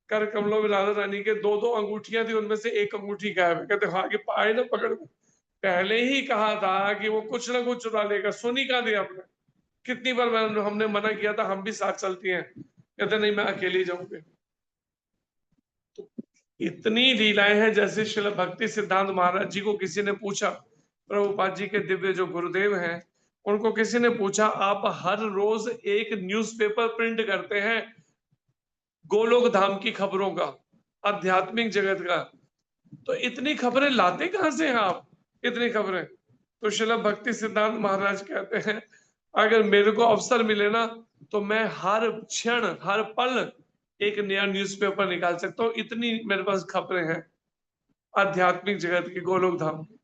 कर कमलों में राधा रानी के दो दो अंगूठियां थी, उनमें से एक अंगूठी गायब है। कहते हाँ कि पाए ना पकड़ में, पहले ही कहा था कि वो कुछ ना कुछ चुरा लेगा, सुनी कहा दिया आपने, कितनी बार हमने मना किया था, हम भी साथ चलती हैं, कहते नहीं मैं अकेली जाऊंगी। तो इतनी लीलाएं हैं। जैसे श्रील भक्ति सिद्धांत महाराज जी को किसी ने पूछा, प्रभुपाद जी के दिव्य जो गुरुदेव हैं, उनको किसी ने पूछा आप हर रोज एक न्यूज़पेपर प्रिंट करते हैं गोलोक धाम की खबरों का, आध्यात्मिक जगत का, तो इतनी खबरें लाते कहां से हैं आप, इतनी खबरें? तो श्रील भक्ति सिद्धांत महाराज कहते हैं अगर मेरे को अवसर मिले ना तो मैं हर क्षण हर पल एक नया न्यूज़पेपर निकाल सकता हूँ, इतनी मेरे पास खबरें हैं आध्यात्मिक जगत की, गोलोक धाम की।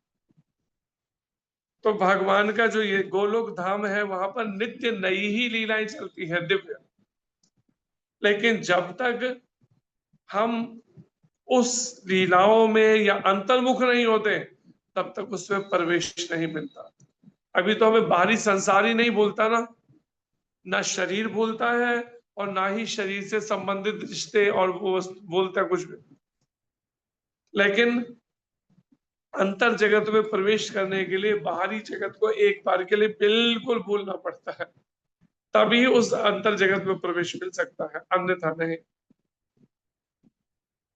तो भगवान का जो ये गोलोक धाम है, वहां पर नित्य नई ही लीलाएं चलती है दिव्य, लेकिन जब तक हम उस लीलाओं में या अंतर्मुख नहीं होते तब तक उसमें प्रवेश नहीं मिलता। अभी तो हमें बाहरी संसार ही नहीं भूलता ना शरीर भूलता है और ना ही शरीर से संबंधित रिश्ते और वो भूलता कुछ भी, लेकिन अंतर जगत में प्रवेश करने के लिए बाहरी जगत को एक बार के लिए बिल्कुल भूलना पड़ता है, तभी उस अंतर जगत में प्रवेश मिल सकता है, अन्यथा नहीं।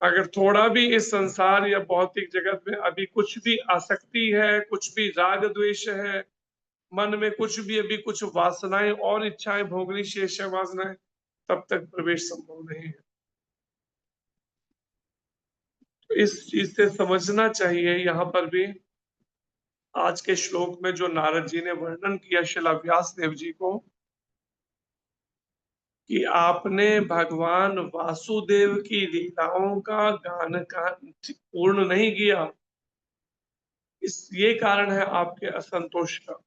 अगर थोड़ा भी इस संसार या भौतिक जगत में अभी कुछ भी आसक्ति है, कुछ भी राग द्वेष है, मन में कुछ भी अभी कुछ वासनाएं और इच्छाएं भोगनी शेष है वासनाएं, तब तक प्रवेश संभव नहीं है। तो इस चीज से समझना चाहिए। यहाँ पर भी आज के श्लोक में जो नारद जी ने वर्णन किया शिला व्यास देव जी को, कि आपने भगवान वासुदेव की लीलाओं का गान का पूर्ण नहीं किया, ये कारण है आपके असंतोष का।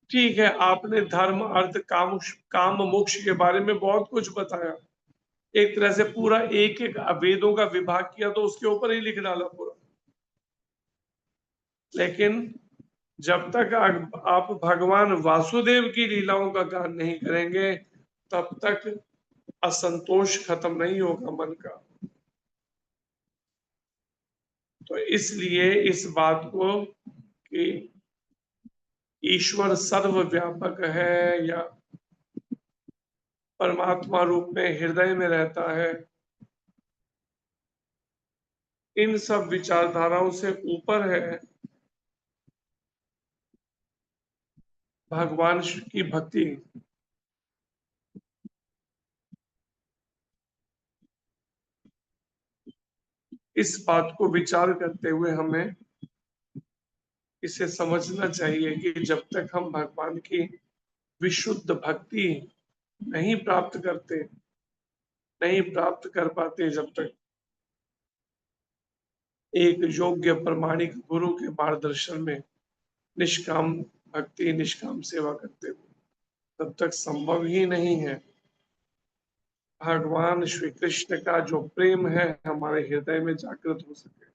ठीक है, आपने धर्म अर्थ काम मोक्ष के बारे में बहुत कुछ बताया, एक तरह से पूरा एक एक वेदों का विभाग किया तो उसके ऊपर ही लिख डाला पूरा, लेकिन जब तक आप भगवान वासुदेव की लीलाओं का गान नहीं करेंगे तब तक असंतोष खत्म नहीं होगा मन का। तो इसलिए इस बात को कि ईश्वर सर्वव्यापक है या परमात्मा रूप में हृदय में रहता है, इन सब विचारधाराओं से ऊपर है भगवान की भक्ति। इस बात को विचार करते हुए हमें इसे समझना चाहिए कि जब तक हम भगवान की विशुद्ध भक्ति नहीं प्राप्त करते, नहीं प्राप्त कर पाते, जब तक एक योग्य प्रमाणिक गुरु के मार्गदर्शन में निष्काम भक्ति निष्काम सेवा करते हुए, तब तक संभव ही नहीं है भगवान श्री कृष्ण का जो प्रेम है हमारे हृदय में जागृत हो सके।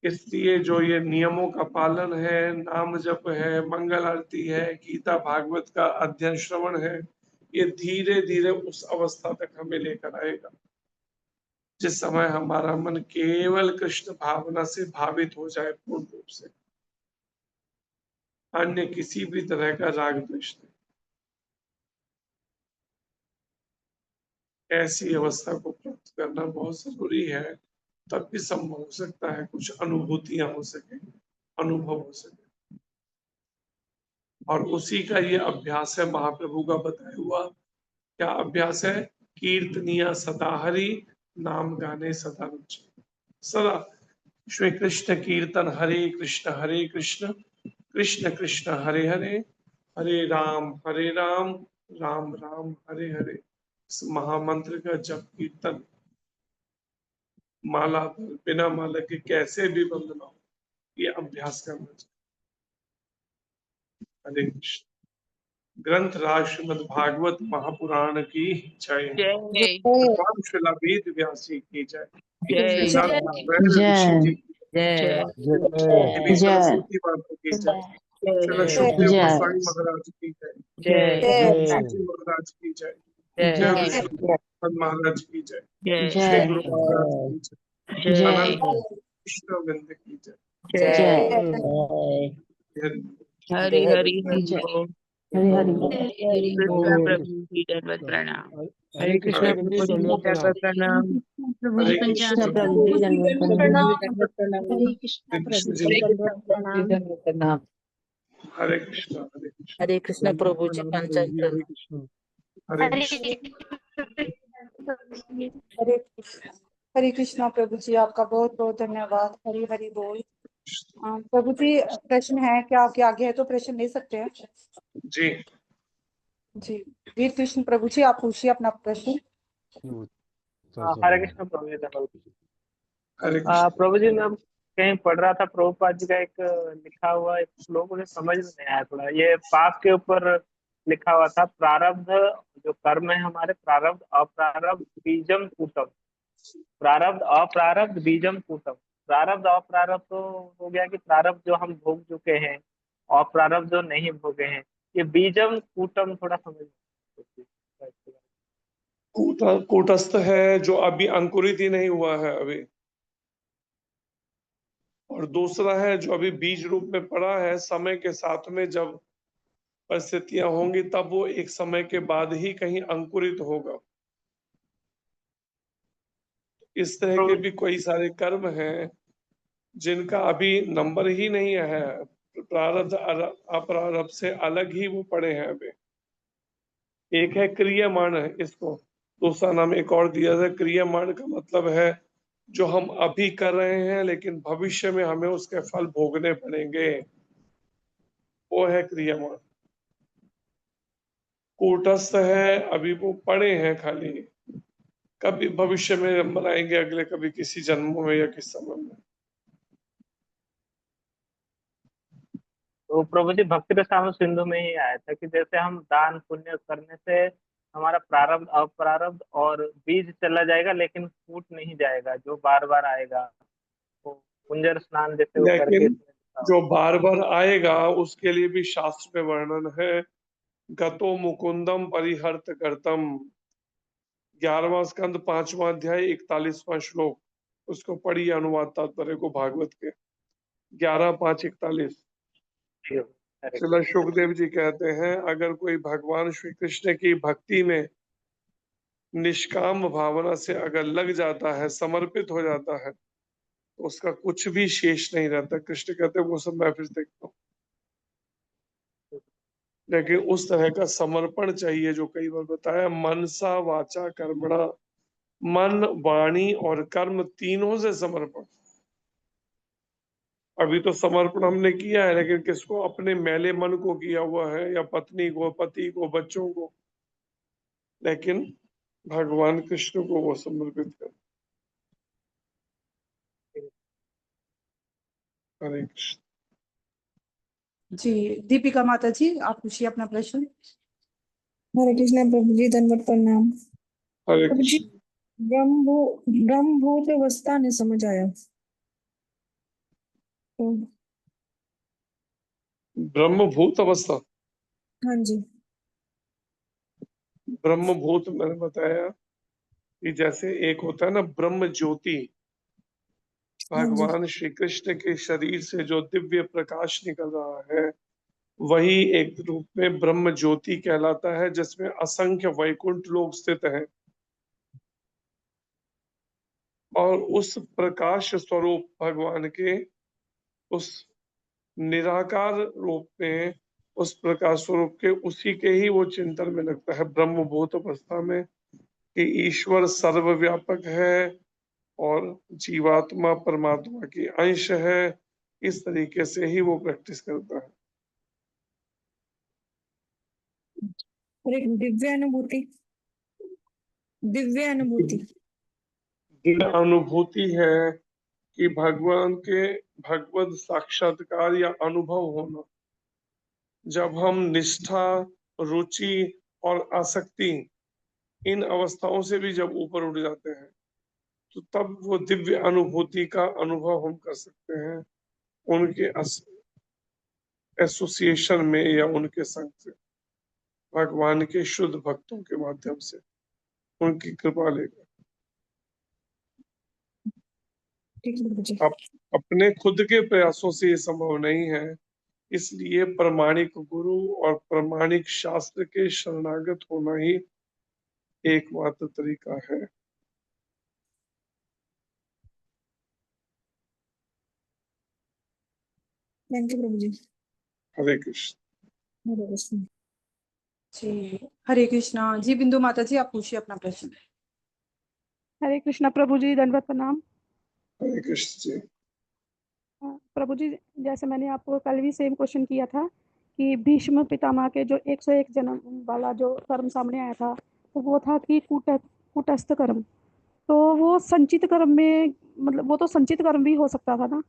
इसलिए जो ये नियमों का पालन है, नाम जप है, मंगल आरती है, गीता भागवत का अध्ययन श्रवण है, ये धीरे धीरे उस अवस्था तक हमें लेकर आएगा जिस समय हमारा मन केवल कृष्ण भावना से भावित हो जाए पूर्ण रूप से, अन्य किसी भी तरह का राग द्वेष नहीं। ऐसी अवस्था को प्राप्त करना बहुत जरूरी है, तब भी संभव हो सकता है कुछ अनुभूतियां हो सके, अनुभव हो सके। और उसी का ये अभ्यास है महाप्रभु का बताया हुआ। क्या अभ्यास है? कीर्तनिया सदा हरि, नाम गाने सदा रुचि। सदा श्री कृष्ण कीर्तन, हरे कृष्ण कृष्ण कृष्ण हरे हरे, हरे राम राम राम हरे हरे। इस महामंत्र का जप कीर्तन माला पर बिना माला के कैसे भी बंद ना हो, ये अभ्यास करना चाहिए। हरे कृष्ण। ग्रंथ राज श्रीमद् भागवत महापुराण की जय। जय भगवान श्रीला वेद व्यास जी की जय। जय श्री नारायण ऋषि जी की जय देवी सरस्वती माता की जय। श्री सुखदेव गोस्वामी महाराज की जय। जय जी महाराज की जय। जय जय विष्णु महाराज की जय। श्री गुरु महाराज की जय। जय अनंत कृष्ण वृंद की जय। हरि हरि हरि बोल। हरि हरि हरे कृष्णा प्रभु जी दंडवत प्रणाम। हरे कृष्णा प्रभु जी दंडवत प्रणाम। हरे कृष्ण प्रभु जी दंडवत प्रणाम। हरे कृष्णा प्रभु जी हरे दंडवत प्रणाम। दंडवत प्रणाम। हरे कृष्ण हरे कृष्ण हरे कृष्णा प्रभु जी पंचायत प्रणाम। हरे कृष्ण। हरे कृष्ण। हरे कृष्णा प्रभु जी, आपका बहुत बहुत धन्यवाद। हरि हरि बोल। प्रभु जी, प्रश्न है क्या? आपके आगे है तो प्रश्न ले सकते हैं जी जी। वीर कृष्ण प्रभु जी, आप पूछिए अपना प्रश्न। हरे कृष्ण प्रभु जी धन्यवाद। हरे कृष्ण। प्रभु जी, मैं कहीं पढ़ रहा था, प्रभुपाद जी का एक लिखा हुआ एक श्लोक मुझे समझ में नहीं आया थोड़ा। ये पाप के ऊपर लिखा हुआ था, प्रारब्ध जो कर्म है हमारे, प्रारब्ध अप्रारब्ध बीजम कूटम। प्रारब्ध अप्रारब्ध बीजम कूटम। प्रारब्ध अप्रारब्ध तो हो गया कि प्रारब्ध जो हम भोग चुके हैं, अप्रारब्ध जो नहीं भोगे हैं। ये बीजम कूटम थोड़ा समझ कूटस्थ है जो अभी अंकुरित ही नहीं हुआ है अभी, और दूसरा है जो अभी बीज रूप में पड़ा है। समय के साथ में जब परिस्थितियां होंगी तब वो एक समय के बाद ही कहीं अंकुरित होगा। इस तरह के भी कई सारे कर्म हैं जिनका अभी नंबर ही नहीं है, प्रारब्ध अप्रारब्ध से अलग ही वो पड़े हैं अभी। एक है क्रियमाण है, इसको दूसरा नाम एक और दिया है। क्रियमाण का मतलब है जो हम अभी कर रहे हैं लेकिन भविष्य में हमें उसके फल भोगने पड़ेंगे, वो है क्रियमाण। कूटस्थ है अभी वो पड़े हैं खाली, कभी भविष्य में नंबर आएंगे अगले, कभी किसी जन्मों में या किस समय में। तो प्रभु जी भक्ति रसामृत सिंधु में ही आया था कि जैसे हम दान पुण्य करने से हमारा प्रारब्ध अप्रारब्ध और बीज चला जाएगा, लेकिन फूट नहीं जाएगा, जो बार बार आएगा। तो कुंजर स्नान जैसे वो करके लेकिन इसमें लिखा जो बार बार आएगा उसके लिए भी शास्त्र में वर्णन है। गतो मुकुंदम परिहर्त करतम, 11वां स्कंद 5वां अध्याय 41वां श्लोक, उसको पढ़िए अनुवाद तात्पर्य को भागवत के 11:5:41। हुआ। श्रील सुखदेव जी कहते हैं अगर कोई भगवान श्री कृष्ण की भक्ति में निष्काम भावना से अगर लग जाता है, समर्पित हो जाता है, तो उसका कुछ भी शेष नहीं रहता। कृष्ण कहते हैं वो सब मैं फिर देखता हूँ। लेकिन उस तरह का समर्पण चाहिए जो कई बार बताया, मनसा वाचा कर्मणा, मन वाणी और कर्म तीनों से समर्पण। अभी तो समर्पण हमने किया है, लेकिन किसको? अपने मैले मन को किया हुआ है, या पत्नी को, पति को, बच्चों को, लेकिन भगवान कृष्ण को वो समर्पित कर। हरे कृष्ण। जी। दीपिका माता जी, आप पूछिए अपना प्रश्न। हरे कृष्ण प्रभु जी दंडवत प्रणाम। हरे प्रभु जी, कृष्ण। ब्रह्मभूत अवस्था नहीं समझ आया। तो ब्रह्मभूत अवस्था, हाँ जी। ब्रह्मभूत मैंने बताया कि जैसे एक होता है ना ब्रह्म ज्योति, हाँ जी। भगवान श्री कृष्ण के शरीर से जो दिव्य प्रकाश निकल रहा है वही एक रूप में ब्रह्म ज्योति कहलाता है, जिसमें असंख्य वैकुंठ लोग स्थित हैं। और उस प्रकाश स्वरूप भगवान के उस निराकार रूप में, उस प्रकाश स्वरूप के उसी के ही वो चिंतन में लगता है ब्रह्मभूत अवस्था में कि ईश्वर सर्वव्यापक है और जीवात्मा परमात्मा की अंश है। इस तरीके से ही वो प्रैक्टिस करता है। और एक दिव्य अनुभूति। दिव्य अनुभूति दिव्य अनुभूति है कि भगवान के भगवत साक्षात्कार या अनुभव होना। जब हम निष्ठा, रुचि और आसक्ति इन अवस्थाओं से भी जब ऊपर उठ जाते हैं तो तब वो दिव्य अनुभूति का अनुभव हम कर सकते हैं उनके एसोसिएशन में या उनके संग से, भगवान के शुद्ध भक्तों के माध्यम से, उनकी कृपा लेकर। ठीक है प्रभु जी। अपने खुद के प्रयासों से ये संभव नहीं है, इसलिए प्रमाणिक गुरु और प्रमाणिक शास्त्र के शरणागत होना ही एकमात्र तरीका है। थैंक यू प्रभु जी। हरे कृष्ण। हरे कृष्ण। जी हरे कृष्णा। जी बिंदु माता जी, आप पूछिए अपना प्रश्न। हरे कृष्णा प्रभु जी, दंडवत प्रणाम। हरे कृष्ण जी। प्रभु जी, जैसे मैंने आपको कल भी सेम क्वेश्चन किया था कि भीष्म पितामह के जो 101 जन्म वाला जो कर्म सामने आया था, तो वो था कि कूटस्थ कर्म। तो वो संचित कर्म में, मतलब वो तो संचित कर्म भी हो सकता था ना?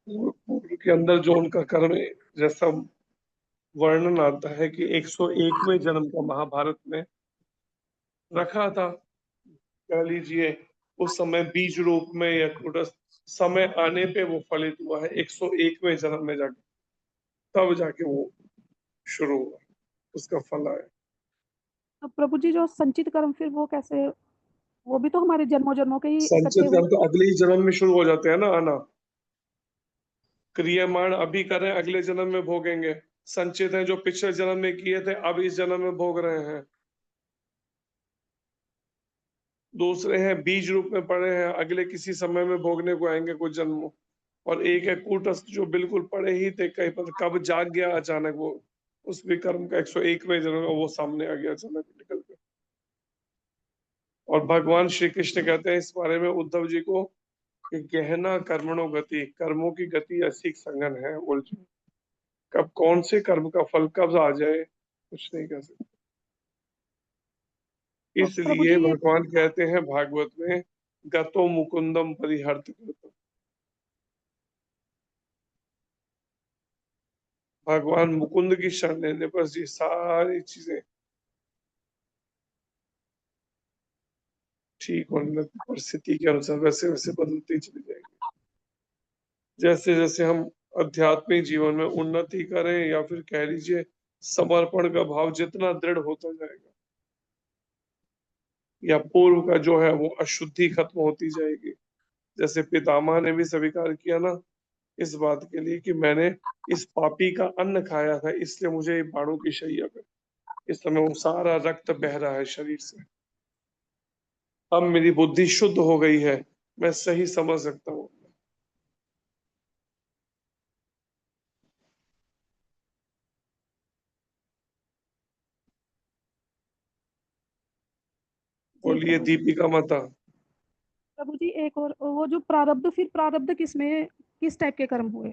पूर्व के अंदर जो उनका कर्म जैसा वर्णन आता है कि 101वें जन्म का महाभारत में रखा था, कह लीजिए उस समय बीज रूप में या कूटस्थ समय आने पे वो फलित हुआ है 101वें जन्म में जाके, तब जाके वो शुरू हुआ, उसका फल आया। तो प्रभु जी, जो संचित कर्म फिर वो कैसे, वो भी तो हमारे जन्मों जन्मों के ही इकट्ठे संचित कर्म हुए। तो अगले ही जन्म में शुरू हो जाते हैं ना आना। क्रियामाण अभी कर रहे हैं, अगले जन्म में भोगेंगे। संचित हैं जो पिछले जन्म में किए थे, अब इस जन्म में भोग रहे हैं। दूसरे हैं बीज रूप में पड़े हैं, अगले किसी समय में भोगने को आएंगे कुछ जन्मों। और एक है कूटस्थ जो बिल्कुल पड़े ही थे, कहीं पर कब जाग गया अचानक वो, उस भी कर्म का 101वें जन्म का वो सामने आ गया अचानक निकल के। और भगवान श्री कृष्ण कहते हैं इस बारे में उद्धव जी को कि गहना कर्मणो गति, कर्मों की गति ऐसी संगन है उलझन, कब कौन से कर्म का फल कब आ जाए कुछ नहीं कह सकते। प्रभु जी इसलिए भगवान कहते हैं भागवत में गतो मुकुंदम परिहर्त करता। भगवान मुकुंद की शरण लेने पर ये सारी चीजें ठीक होने लगती, परिस्थिति के अनुसार वैसे वैसे बदलती चली जाएंगी। जैसे जैसे हम आध्यात्मिक जीवन में उन्नति करें या फिर कह लीजिए समर्पण का भाव जितना दृढ़ होता जाएगा, या पूर्व का जो है वो अशुद्धि खत्म होती जाएगी। जैसे पितामह ने भी स्वीकार किया ना इस बात के लिए कि मैंने इस पापी का अन्न खाया था, इसलिए मुझे बाणों की शैया पे इस समय वो सारा रक्त बह रहा है शरीर से। अब मेरी बुद्धि शुद्ध हो गई है, मैं सही समझ सकता हूँ। बोलिए दीपिका माता। प्रभु जी, एक और वो जो प्रारब्ध, फिर प्रारब्ध किसमें, किस टाइप के कर्म हुए?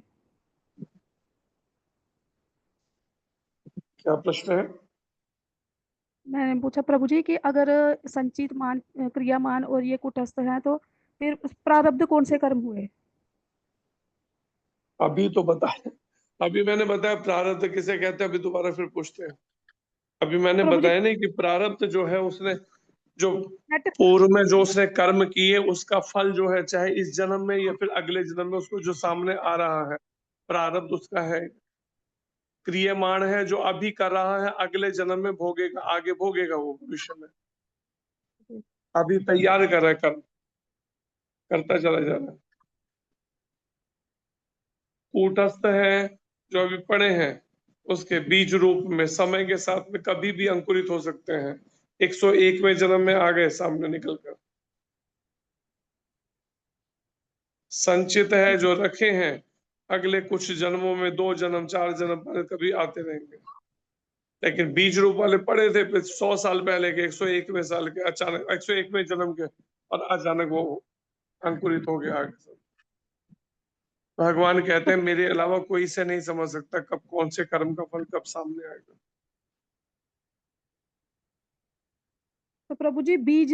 क्या प्रश्न है? मैंने पूछा प्रभु जी कि अगर संचित मान, क्रियामान और ये कुटस्थ है, तो फिर उस प्रारब्ध कौन से कर्म हुए? अभी तो बताया, अभी मैंने बताया प्रारब्ध किसे कहते हैं, अभी दोबारा फिर पूछते हैं। अभी मैंने प्रभु जी बताया नहीं कि प्रारब्ध जो है उसने जो पूर्व में जो उसने कर्म किए उसका फल जो है, चाहे इस जन्म में या फिर अगले जन्म में उसको जो सामने आ रहा है, प्रारब्ध उसका है। क्रियमाण है जो अभी कर रहा है, अगले जन्म में भोगेगा, आगे भोगेगा वो भविष्य में। अभी तैयार कर रहा है, कर्म करता चला जा रहा है। कूटस्थ है जो अभी पड़े हैं, उसके बीज रूप में समय के साथ में कभी भी अंकुरित हो सकते हैं, 101वें जन्म में आ गए सामने निकल कर। संचित है जो रखे हैं, अगले कुछ जन्मों में 2 जन्म 4 जन्म पर कभी आते रहेंगे। लेकिन बीज रूप वाले पड़े थे 100 साल पहले के, 101वें साल के, अचानक 101वें जन्म के, और अचानक वो अंकुरित हो गया आगे सब। भगवान कहते हैं मेरे अलावा कोई इसे नहीं समझ सकता कब कौन से कर्म का फल कब सामने आएगा। तो प्रभु जी बीज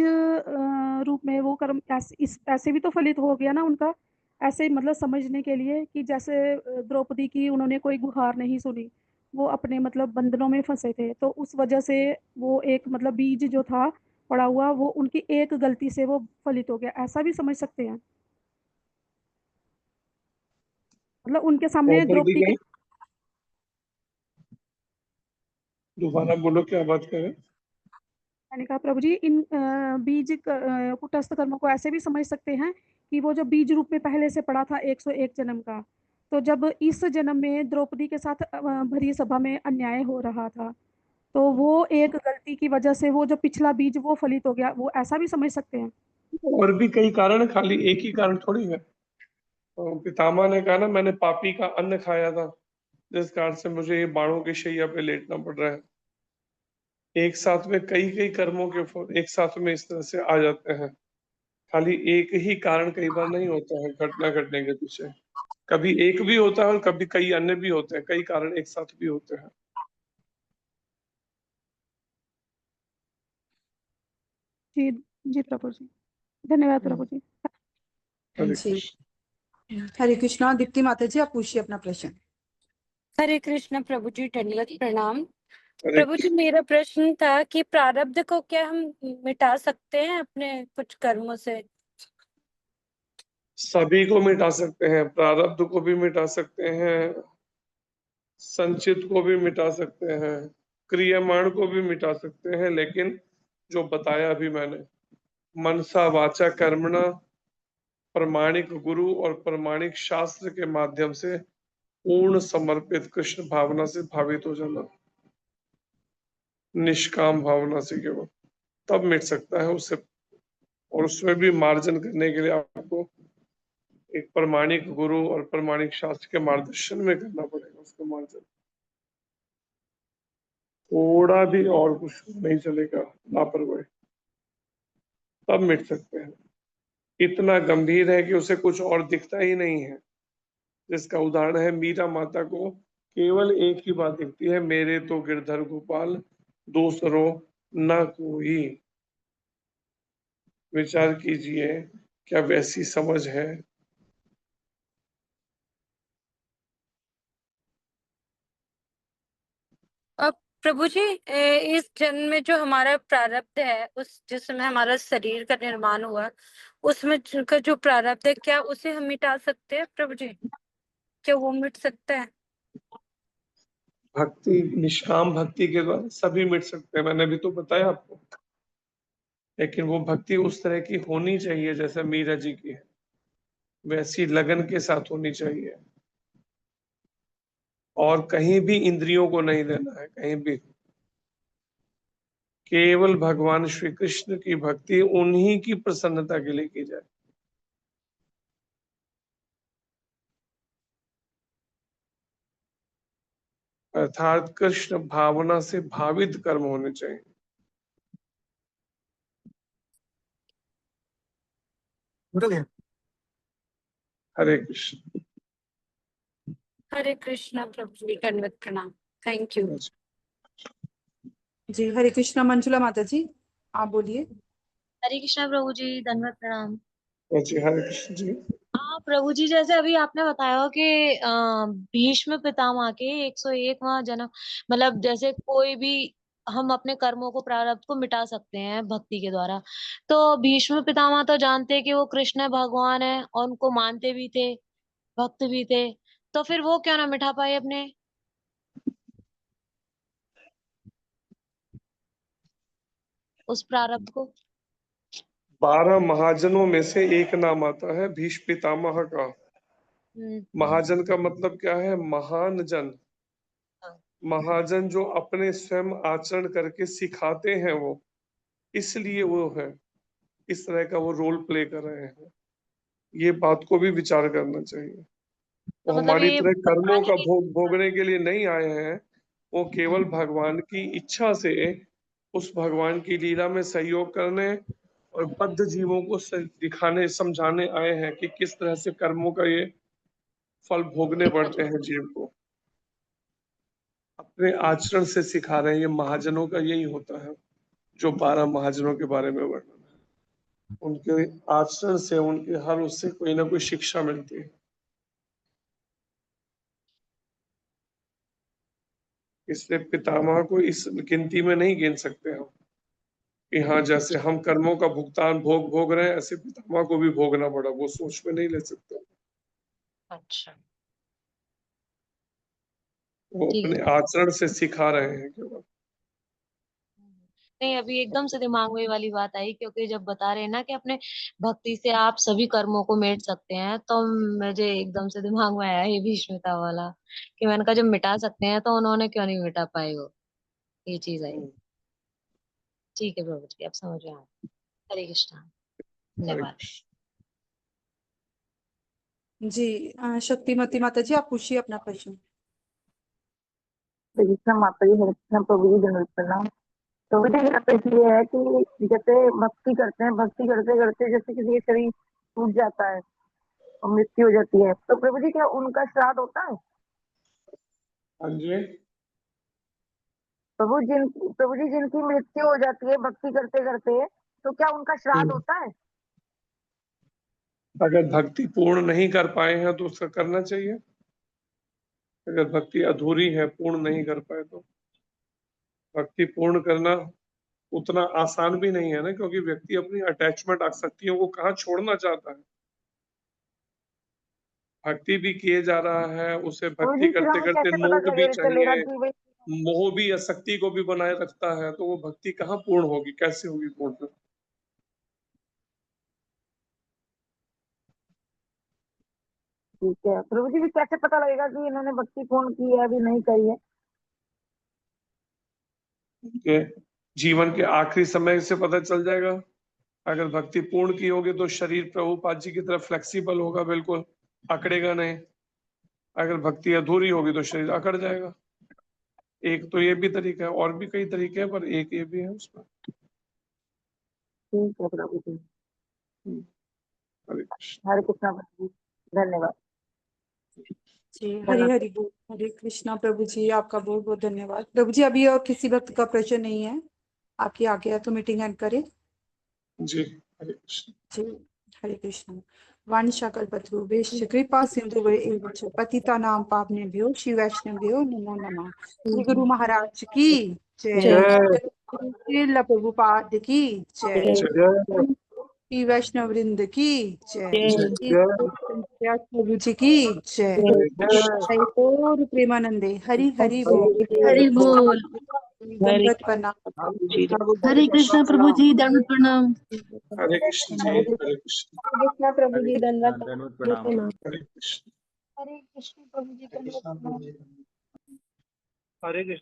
रूप में वो कर्म ऐसे भी तो फलित हो गया ना उनका, ऐसे ही मतलब समझने के लिए कि जैसे द्रौपदी की उन्होंने कोई गुहार नहीं सुनी, वो अपने मतलब बंधनों में फंसे थे, तो उस वजह से वो एक मतलब बीज जो था पड़ा हुआ, वो उनकी एक गलती से वो फलित हो गया, ऐसा भी समझ सकते हैं? मतलब उनके सामने द्रौपदी द्रौपदी के, नहीं, दोबारा बोलो क्या बात कर रहे हैं? मैंने कहा प्रभु जी इन कुटस्थ कर्मों को ऐसे भी समझ सकते हैं कि वो जो बीज रूप में पहले से पड़ा था 101 जन्म का, तो जब इस जन्म में द्रौपदी के साथ भरी सभा में अन्याय हो रहा था, तो वो एक गलती की वजह से वो जो पिछला बीज वो फलित हो गया, वो ऐसा भी समझ सकते हैं? और भी कई कारण, खाली एक ही कारण थोड़ी है। तो पितामह ने कहा ना, मैंने पापी का अन्न खाया था, जिस कारण से मुझे ये बाणों की शैया पे लेटना पड़ रहा है। एक साथ में कई कई कर्मों के फल एक साथ में इस तरह से आ जाते हैं। खाली एक ही कारण कई बार नहीं होता है घटना घटने के पीछे, कभी एक भी होता है और कभी कई अन्य भी होते हैं, कई कारण एक साथ भी होते हैं। जी जी प्रभु जी, धन्यवाद प्रभु जी। हरे जी कृष्ण। हरे कृष्णा। दीप्ति माता जी आप पूछिए अपना प्रश्न। हरे कृष्ण प्रभु जी, दंडवत प्रणाम। हरे प्रभु जी मेरा प्रश्न था कि प्रारब्ध को क्या हम मिटा सकते हैं अपने कुछ कर्मों से? सभी को मिटा सकते हैं, प्रारब्ध को भी मिटा सकते हैं, संचित को भी मिटा सकते हैं, क्रियमाण को भी मिटा सकते हैं, लेकिन जो बताया अभी मैंने, मनसा वाचा कर्मणा, प्रमाणिक गुरु और प्रमाणिक शास्त्र के माध्यम से पूर्ण समर्पित कृष्ण भावना से भावित हो जाना, निष्काम भावना से केवल, तब मिट सकता है उससे। और उसमें भी मार्जन करने के लिए आपको एक प्रमाणिक गुरु और प्रमाणिक शास्त्र के मार्गदर्शन में करना पड़ेगा उसका मार्जन। थोड़ा भी और कुछ नहीं चलेगा, लापरवाही, तब मिट सकते हैं। इतना गंभीर है कि उसे कुछ और दिखता ही नहीं है। जिसका उदाहरण है, मीरा माता को केवल एक ही बात दिखती है, मेरे तो गिरधर गोपाल दूसरो न कोई। विचार कीजिए, क्या वैसी समझ है? अब प्रभु जी इस जन्म में जो हमारा प्रारब्ध है, उस जिस समय हमारा शरीर का निर्माण हुआ, उसमें का जो प्रारब्ध है, क्या उसे हम मिटा सकते हैं प्रभु जी? क्या वो मिट सकता है? भक्ति, निष्काम भक्ति के द्वारा सभी मिट सकते हैं, मैंने भी तो बताया आपको। लेकिन वो भक्ति उस तरह की होनी चाहिए जैसे मीरा जी की है, वैसी लगन के साथ होनी चाहिए, और कहीं भी इंद्रियों को नहीं देना है, कहीं भी। केवल भगवान श्री कृष्ण की भक्ति, उन्हीं की प्रसन्नता के लिए की जाए। अर्थात कृष्ण भावना से भावित कर्म होने चाहिए। हरे कृष्ण। हरे कृष्ण प्रभु जी, दंडवत प्रणाम। Thank you. जी हरे कृष्णा। मंजुला माता जी आप बोलिए। हरे कृष्णा प्रभु जी, दंडवत प्रणाम। जी हरे कृष्ण जी। हाँ प्रभु जी, जैसे अभी आपने बताया कि भीष्म पितामह के 101वां जन्म, मतलब जैसे कोई भी हम अपने कर्मों को प्रारब्ध को मिटा सकते हैं भक्ति के द्वारा। तो भीष्म पितामह तो जानते हैं कि वो कृष्ण भगवान है और उनको मानते भी थे, भक्त भी थे, तो फिर वो क्यों ना मिटा पाए अपने उस प्रारब्ध को? 12 महाजनों में से एक नाम आता है भीष्म पितामह का। महाजन का मतलब क्या है? महान जन। महाजन जो अपने स्वयं आचरण करके सिखाते हैं, वो इसलिए वो है, इस तरह का वो रोल प्ले कर रहे हैं। ये बात को भी विचार करना चाहिए। वो तो मतलब हमारी ये तरह कर्मों का बताने भोगने के लिए नहीं आए हैं, वो केवल भगवान की इच्छा से उस भगवान की लीला में सहयोग करने और बद्ध जीवों को दिखाने समझाने आए हैं कि किस तरह से कर्मों का ये फल भोगने पड़ते हैं जीव को। अपने आचरण से सिखा रहे हैं। ये महाजनों का यही होता है, जो 12 महाजनों के बारे में वर्णन है। उनके आचरण से, उनके हर उससे कोई ना कोई शिक्षा मिलती है। इसलिए पितामह को इस गिनती में नहीं गिन सकते हम कि हाँ जैसे हम कर्मों का भुगतान भोग रहे हैं, ऐसे पितामह को भी भोगना पड़ा, वो सोच में नहीं ले सकते। अच्छा वो ठीक अपने है। आचरण से सिखा रहे हैं केवल। नहीं, अभी एकदम से दिमाग में ये वाली बात आई, क्योंकि जब बता रहे हैं ना कि अपने भक्ति से आप सभी कर्मों को मिट सकते हैं, तो मुझे एकदम से दिमाग में आया ये भीष्मता वाला, कि मैंने कहा जब मिटा सकते हैं तो उन्होंने क्यों नहीं मिटा पाए वो, ये चीज आई। ठीक है प्रभु जी, आप समझ रहे हैं। हरे कृष्णा, धन्यवाद। जी शक्तिमती माता जी, आप पूछिए अपना प्रश्न। कृष्ण माता जी, हरे कृष्ण प्रभु जी, धन्यवाद प्रणाम। तो मुझे मेरा प्रश्न ये है कि जैसे भक्ति करते हैं, भक्ति करते करते जैसे किसी का शरीर टूट जाता है और मृत्यु हो जाती है, तो प्रभु जी क्या उनका श्राद्ध होता है? हाँ जी। प्रभु जी जिनकी मृत्यु हो जाती है भक्ति करते करते, तो क्या उनका श्राद्ध होता है? अगर भक्ति पूर्ण नहीं कर पाए हैं तो उसका करना चाहिए। अगर भक्ति अधूरी है, पूर्ण नहीं कर पाए, तो भक्ति पूर्ण करना उतना आसान भी नहीं है ना, क्योंकि व्यक्ति अपनी अटैचमेंट आसक्तियों को कहाँ छोड़ना चाहता है। भक्ति भी किए जा रहा है, उसे प्रभु भक्ति जी फिर करते हमें करते कैसे पता मोक्ष भी चलेगा चाहिए, कि भाई मोह भी आसक्ति को भी बनाए रखता है, तो वो भक्ति कहाँ पूर्ण होगी, कैसे होगी पूर्ण? ठीक है, प्रभु जी भी कैसे पता लगेगा कि इन्होंने भक्ति पूर्ण की है अभी नहीं करी है? के जीवन के आखिरी समय से पता चल जाएगा। अगर भक्ति पूर्ण की होगी तो शरीर प्रभुपाद जी की तरफ फ्लेक्सिबल होगा, बिल्कुल अकड़ेगा नहीं। अगर भक्ति अधूरी होगी तो शरीर अकड़ जाएगा। एक तो ये भी तरीका है, और भी कई तरीके हैं, पर एक ये भी है उसमें। ठीक है प्रभु जी, हरे कृष्ण। हरे कृष्णा प्रभु जी, धन्यवाद। जी हरि हरि बोल। हरे कृष्णा प्रभु जी, आपका बहुत बहुत धन्यवाद। प्रभु जी अभी और किसी भक्त का प्रश्न नहीं है, आपकी आगे है तो मीटिंग एंड करें। जी हरे कृष्ण। जी हरे कृष्ण। वाणिशा कल्पतरुभ्यश्च कृपा सिंधुभ्यो एव च पतितानां पावनेभ्यो श्री वैष्णवेभ्यो नमो नमः। श्री गुरु महाराज की जय। श्रील प्रभुपाद की जय। श्री वैष्णव वृंद की जय। श्री प्रभु जी की जय। हरि बोल प्रेमानंदे, हरि हरि बोल। हरि बोल। दंडवत प्रणाम। हरे कृष्णा प्रभु जी, दंड प्रणाम। हरे कृष्ण जी, हरे कृष्ण। कृष्णा प्रभु जी, धन्यवाद प्रणाम। हरे कृष्ण। हरे कृष्ण प्रभु जी, धन्यवाद प्रणाम। हरे कृष्ण।